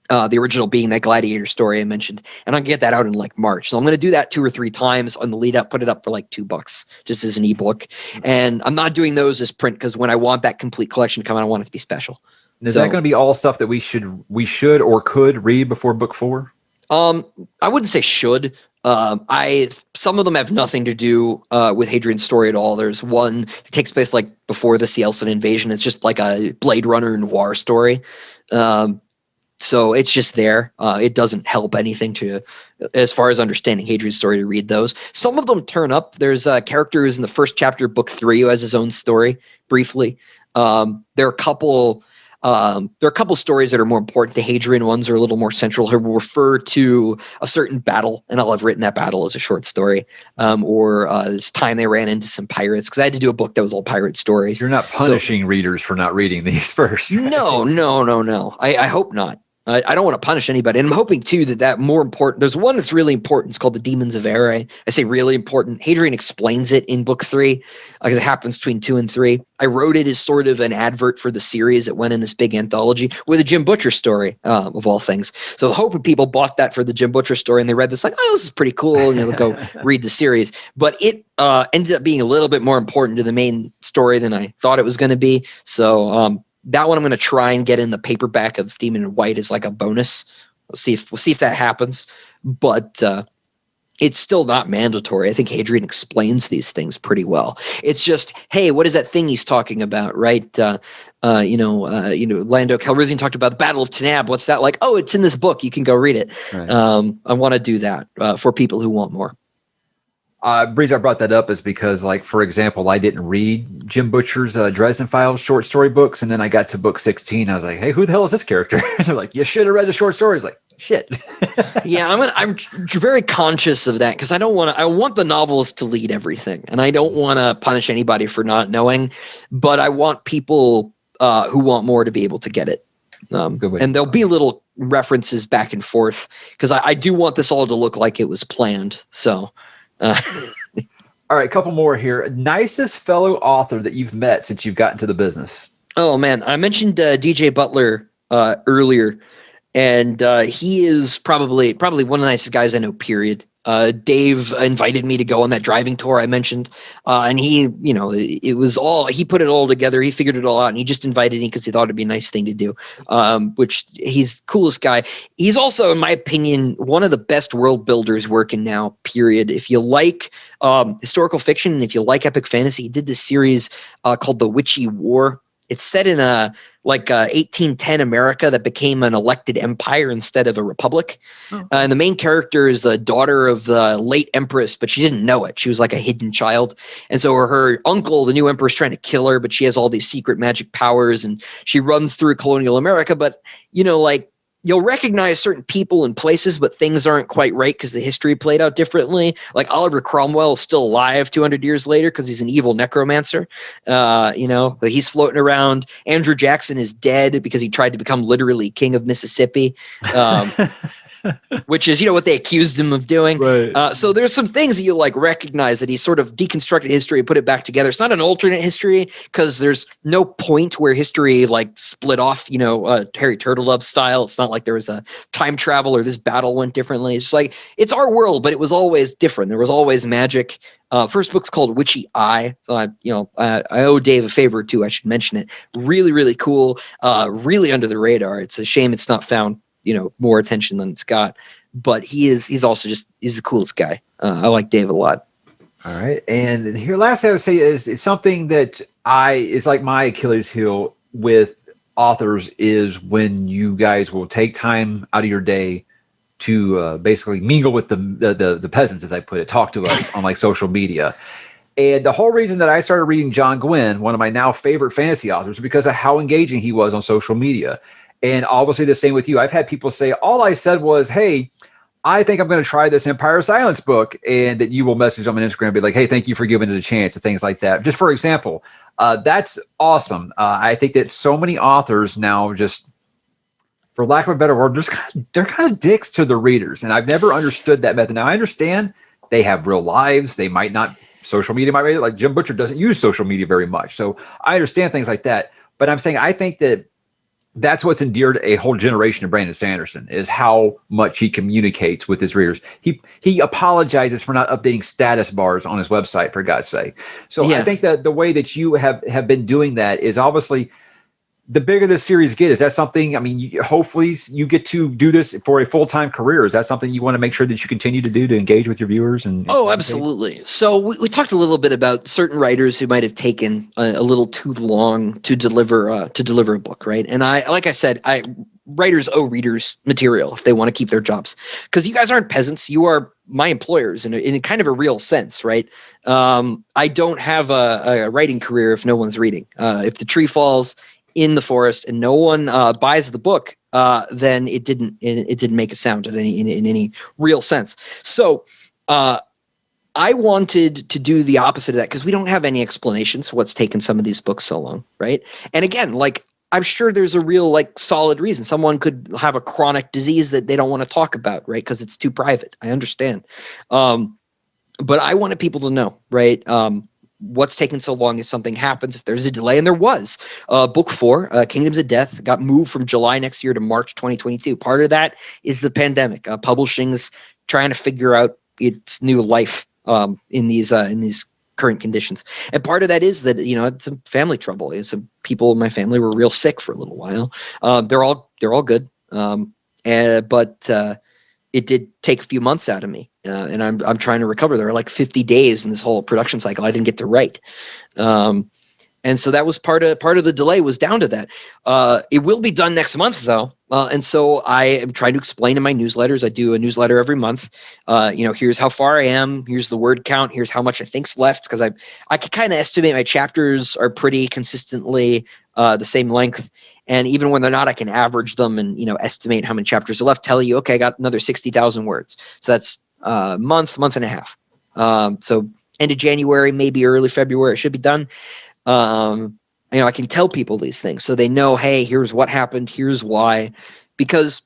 The original being that gladiator story I mentioned, and I'll get that out in like March. So I'm going to do that 2 or 3 times on the lead up, put it up for like $2 just as an ebook. And I'm not doing those as print because when I want that complete collection to come out, I want it to be special. Is that going to be all stuff that we should or could read before book 4? I wouldn't say should. Some of them have nothing to do with Hadrian's story at all. There's one that takes place like before the Cielson invasion. It's just like a Blade Runner noir story. So it's just there. It doesn't help anything as far as understanding Hadrian's story to read those. Some of them turn up. There's a character who's in the first chapter of book 3 who has his own story briefly. There are a couple There are a couple stories that are more important to Hadrian. Ones are a little more central. He'll refer to a certain battle, and I'll have written that battle as a short story, or this time they ran into some pirates, because I had to do a book that was all pirate stories. So you're not punishing readers for not reading these first. Right? No. I hope not. I don't want to punish anybody. And I'm hoping, too, that more important. There's one that's really important. It's called The Demons of Air. I say really important. Hadrian explains it in book 3, because it happens between 2 and 3. I wrote it as sort of an advert for the series that went in this big anthology with a Jim Butcher story, of all things. So hoping people bought that for the Jim Butcher story, and they read this like, oh, this is pretty cool, and they'll go read the series. But it ended up being a little bit more important to the main story than I thought it was going to be. So that one I'm going to try and get in the paperback of Demon in White as like a bonus. We'll see if that happens. But it's still not mandatory. I think Hadrian explains these things pretty well. It's just, hey, what is that thing he's talking about, right? Lando Calrissian talked about the Battle of Tanab. What's that like? Oh, it's in this book. You can go read it. Right. I want to do that for people who want more. Reason I brought that up is because, like, for example, I didn't read Jim Butcher's Dresden Files short story books, and then I got to book 16. I was like, hey, who the hell is this character? And they're like, you should have read the short stories. Like, shit. Yeah, I'm very conscious of that, because I want the novels to lead everything, and I don't want to punish anybody for not knowing, but I want people who want more to be able to get it. And there'll be little references back and forth, because I do want this all to look like it was planned. So. All right, a couple more here. Nicest fellow author that you've met since you've gotten to the business? Oh, man. I mentioned DJ Butler earlier, and he is probably one of the nicest guys I know, period. Dave invited me to go on that driving tour I mentioned, and he put it all together. He figured it all out, and he just invited me because he thought it'd be a nice thing to do, which he's coolest guy. He's also, in my opinion, one of the best world builders working now, period. If you like historical fiction and if you like epic fantasy, he did this series called The Witchy War. It's set in 1810 America that became an elected empire instead of a republic. And the main character is the daughter of the late empress, but she didn't know it. She was like a hidden child. And so her uncle, the new emperor, is trying to kill her, but she has all these secret magic powers, and she runs through colonial America. But, you'll recognize certain people and places, but things aren't quite right because the history played out differently. Like Oliver Cromwell is still alive 200 years later because he's an evil necromancer. He's floating around. Andrew Jackson is dead because he tried to become literally king of Mississippi, which is, what they accused him of doing. Right. So there's some things that you recognize that he sort of deconstructed history and put it back together. It's not an alternate history because there's no point where history split off, Harry Turtledove style. It's not like there was a time travel or this battle went differently. It's just it's our world, but it was always different. There was always magic. First book's called Witchy Eye. So I owe Dave a favor too. I should mention it. Really, really cool. Really under the radar. It's a shame it's not found more attention than it's got, but he's also he's the coolest guy. I like Dave a lot. All right. And here, last I would say is something that is like my Achilles heel with authors is when you guys will take time out of your day to basically mingle with the peasants, as I put it, talk to us on social media. And the whole reason that I started reading John Gwynne, one of my now favorite fantasy authors, because of how engaging he was on social media. And obviously the same with you. I've had people say, all I said was, hey, I think I'm going to try this Empire of Silence book. And that you will message them on Instagram and be like, hey, thank you for giving it a chance and things like that. Just for example, that's awesome. I think that so many authors now, just for lack of a better word, they're kind of dicks to the readers. And I've never understood that method. Now I understand they have real lives. They might not, social media might be like Jim Butcher doesn't use social media very much. So I understand things like that. But I'm saying, I think that's what's endeared a whole generation of Brandon Sanderson is how much he communicates with his readers. He apologizes for not updating status bars on his website, for God's sake. So yeah. I think that the way that you have been doing that is obviously the bigger this series gets. Is that something, hopefully you get to do this for a full-time career. Is that something you want to make sure that you continue to do to engage with your viewers? Oh, absolutely. So we talked a little bit about certain writers who might have taken a little too long to deliver a book, right? And like I said, writers owe readers material if they want to keep their jobs, because you guys aren't peasants. You are my employers in kind of a real sense, right? I don't have a writing career if no one's reading. If the tree falls, in the forest and no one buys the book, then it didn't make a sound in any real sense. So I wanted to do the opposite of that because we don't have any explanations for what's taken some of these books so long, right? And again, like, I'm sure there's a real, like, solid reason. Someone could have a chronic disease that they don't want to talk about, right? Because it's too private. I understand. But I wanted people to know, right? What's taken so long if something happens, if there's a delay, and there was. Book 4, Kingdoms of Death, got moved from July next year to March 2022. Part of that is the pandemic. Publishing's trying to figure out its new life in these current conditions. And part of that is that, it's some family trouble. Some people in my family were real sick for a little while. They're all good. But it did take a few months out of me. And I'm trying to recover. There are like 50 days in this whole production cycle I didn't get to write. And so that was part of the delay was down to that. It will be done next month, though. And so I am trying to explain in my newsletters. I do a newsletter every month. Here's how far I am. Here's the word count. Here's how much I think's left. Because I could kind of estimate my chapters are pretty consistently the same length. And even when they're not, I can average them and, estimate how many chapters are left. Tell you, okay, I got another 60,000 words. So that's month and a half. So end of January, maybe early February, it should be done. I can tell people these things so they know, hey, here's what happened, here's why, because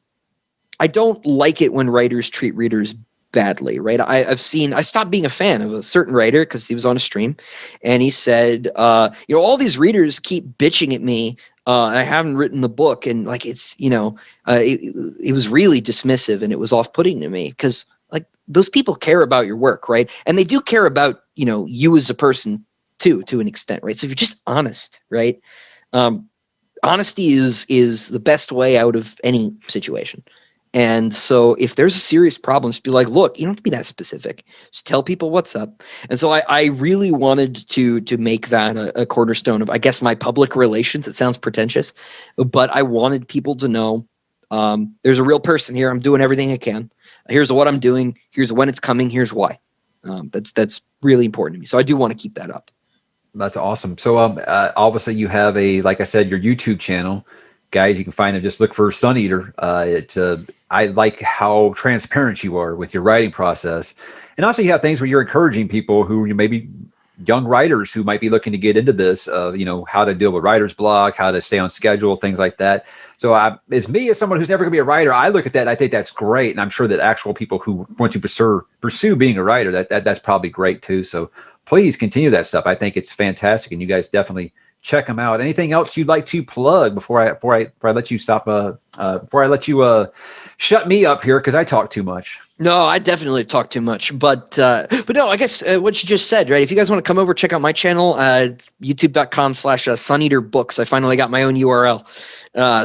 I don't like it when writers treat readers badly, right? I stopped being a fan of a certain writer because he was on a stream and he said, all these readers keep bitching at me. I haven't written the book, and like, it's, it was really dismissive and it was off-putting to me because, like, those people care about your work, right? And they do care about, you as a person to an extent, right? So if you're just honest, right? Honesty is the best way out of any situation. And so if there's a serious problem, just be like, look, you don't have to be that specific. Just tell people what's up. And so I really wanted to make that a cornerstone of, I guess, my public relations. It sounds pretentious, but I wanted people to know there's a real person here. I'm doing everything I can. Here's what I'm doing. Here's when it's coming. Here's why. That's really important to me. So I do want to keep that up. That's awesome. So obviously you have like I said, your YouTube channel. Guys, you can find it. Just look for Sun Eater. I like how transparent you are with your writing process. And also you have things where you're encouraging people who maybe young writers who might be looking to get into this, how to deal with writer's block, how to stay on schedule, things like that. So as someone who's never going to be a writer, I look at that and I think that's great. And I'm sure that actual people who want to pursue being a writer, that's probably great too. So please continue that stuff. I think it's fantastic, and you guys definitely check them out. Anything else you'd like to plug before I let you stop? Before I let you shut me up here because I talk too much. No, I definitely talk too much, but no, I guess what you just said, right? If you guys want to come over, check out my channel, youtube.com/suneaterbooks. I finally got my own URL.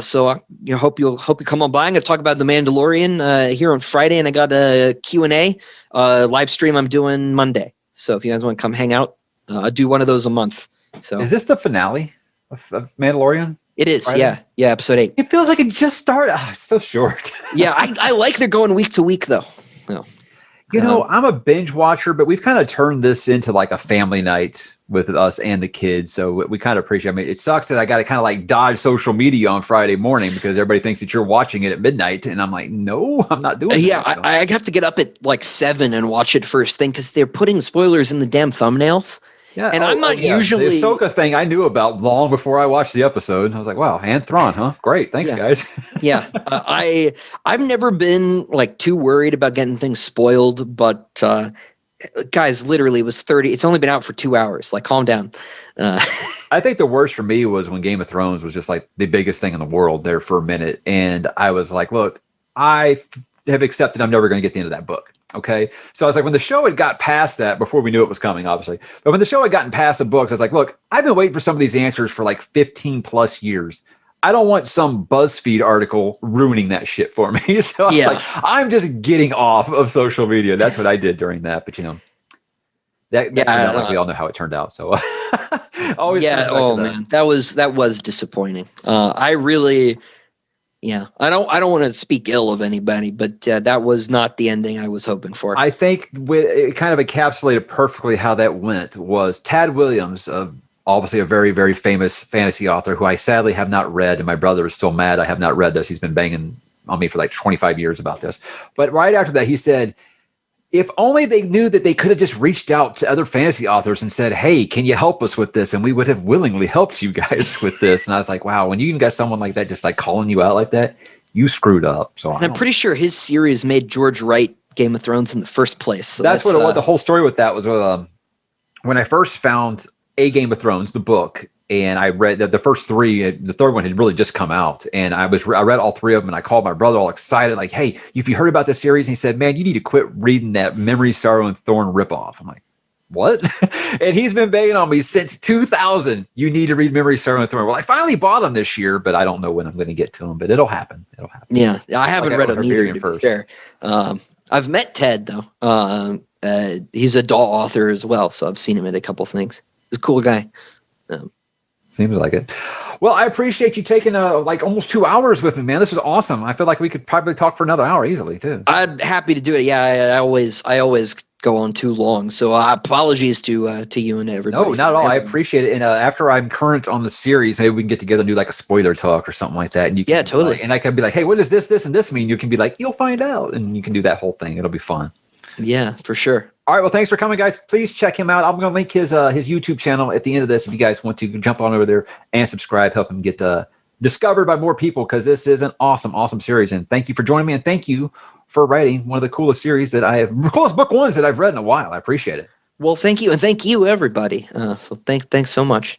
So hope you come on by. I'm going to talk about The Mandalorian here on Friday, and I got a Q&A live stream I'm doing Monday. So if you guys want to come hang out, I do one of those a month. So is this the finale of Mandalorian? It is. Friday? Yeah. Episode 8. It feels like it just started. It's so short. Yeah. I like they're going week to week though. No. I'm a binge watcher, but we've kind of turned this into like a family night with us and the kids. So we kind of appreciate it. I mean, it sucks that I got to kind of like dodge social media on Friday morning because everybody thinks that you're watching it at midnight. And I'm like, no, I'm not doing that. So. I have to get up at like 7 and watch it first thing because they're putting spoilers in the damn thumbnails. Yeah, and I'm not usually the Ahsoka thing I knew about long before I watched the episode. I was like, wow, and Thrawn, huh? Great, thanks, guys. Yeah, I've never been like too worried about getting things spoiled, but guys, literally, it was 30. It's only been out for 2 hours. Like, calm down. I think the worst for me was when Game of Thrones was just like the biggest thing in the world there for a minute, and I was like, look, I have accepted I'm never going to get the end of that book. Okay. So I was like, when the show had got past that, before we knew it was coming, obviously, but when the show had gotten past the books, I was like, look, I've been waiting for some of these answers for like 15 plus years. I don't want some BuzzFeed article ruining that shit for me. So I was like, I'm just getting off of social media. That's what I did during that. But that turned out like we all know how it turned out. So always. Oh man, that was disappointing. I don't want to speak ill of anybody, but that was not the ending I was hoping for. I think it kind of encapsulated perfectly how that went. Was Tad Williams of obviously a very, very famous fantasy author who I sadly have not read, and my brother is still mad I have not read this. He's been banging on me for like 25 years about this. But right after that, he said, if only they knew that they could have just reached out to other fantasy authors and said, hey, can you help us with this? And we would have willingly helped you guys with this. And I was like, wow, when you even got someone like that just like calling you out like that, you screwed up. So I'm pretty sure his series made George write Game of Thrones in the first place. So that's what it was. The whole story with that was when I first found A Game of Thrones, the book, and I read the first three. The third one had really just come out, and I read all three of them, and I called my brother all excited, like, "Hey, if you heard about this series?" And he said, "Man, you need to quit reading that Memory, Sorrow, and Thorn ripoff." I'm like, "What?" And he's been begging on me since 2000. You need to read Memory, Sorrow, and Thorn. Well, I finally bought them this year, but I don't know when I'm going to get to them. But it'll happen. It'll happen. Yeah, I haven't read them either. To be fair, I've met Ted though. He's a DAW author as well, so I've seen him at a couple things. He's a cool guy. Seems like it. Well, I appreciate you taking like almost 2 hours with me, man. This was awesome. I feel like we could probably talk for another hour easily too. I'm happy to do it. Yeah, I always go on too long. So apologies to you and everybody. No, not at all. I appreciate it. And after I'm current on the series, maybe we can get together and do like a spoiler talk or something like that. And you can, totally. And I can be like, hey, what does this, and this mean? You can be like, you'll find out, and you can do that whole thing. It'll be fun. Yeah, for sure. All right. Well, thanks for coming, guys. Please check him out. I'm going to link his YouTube channel at the end of this. If you guys want to jump on over there and subscribe, help him get discovered by more people, because this is an awesome, awesome series. And thank you for joining me. And thank you for writing one of the coolest series coolest book ones that I've read in a while. I appreciate it. Well, thank you. And thank you, everybody. So thanks so much.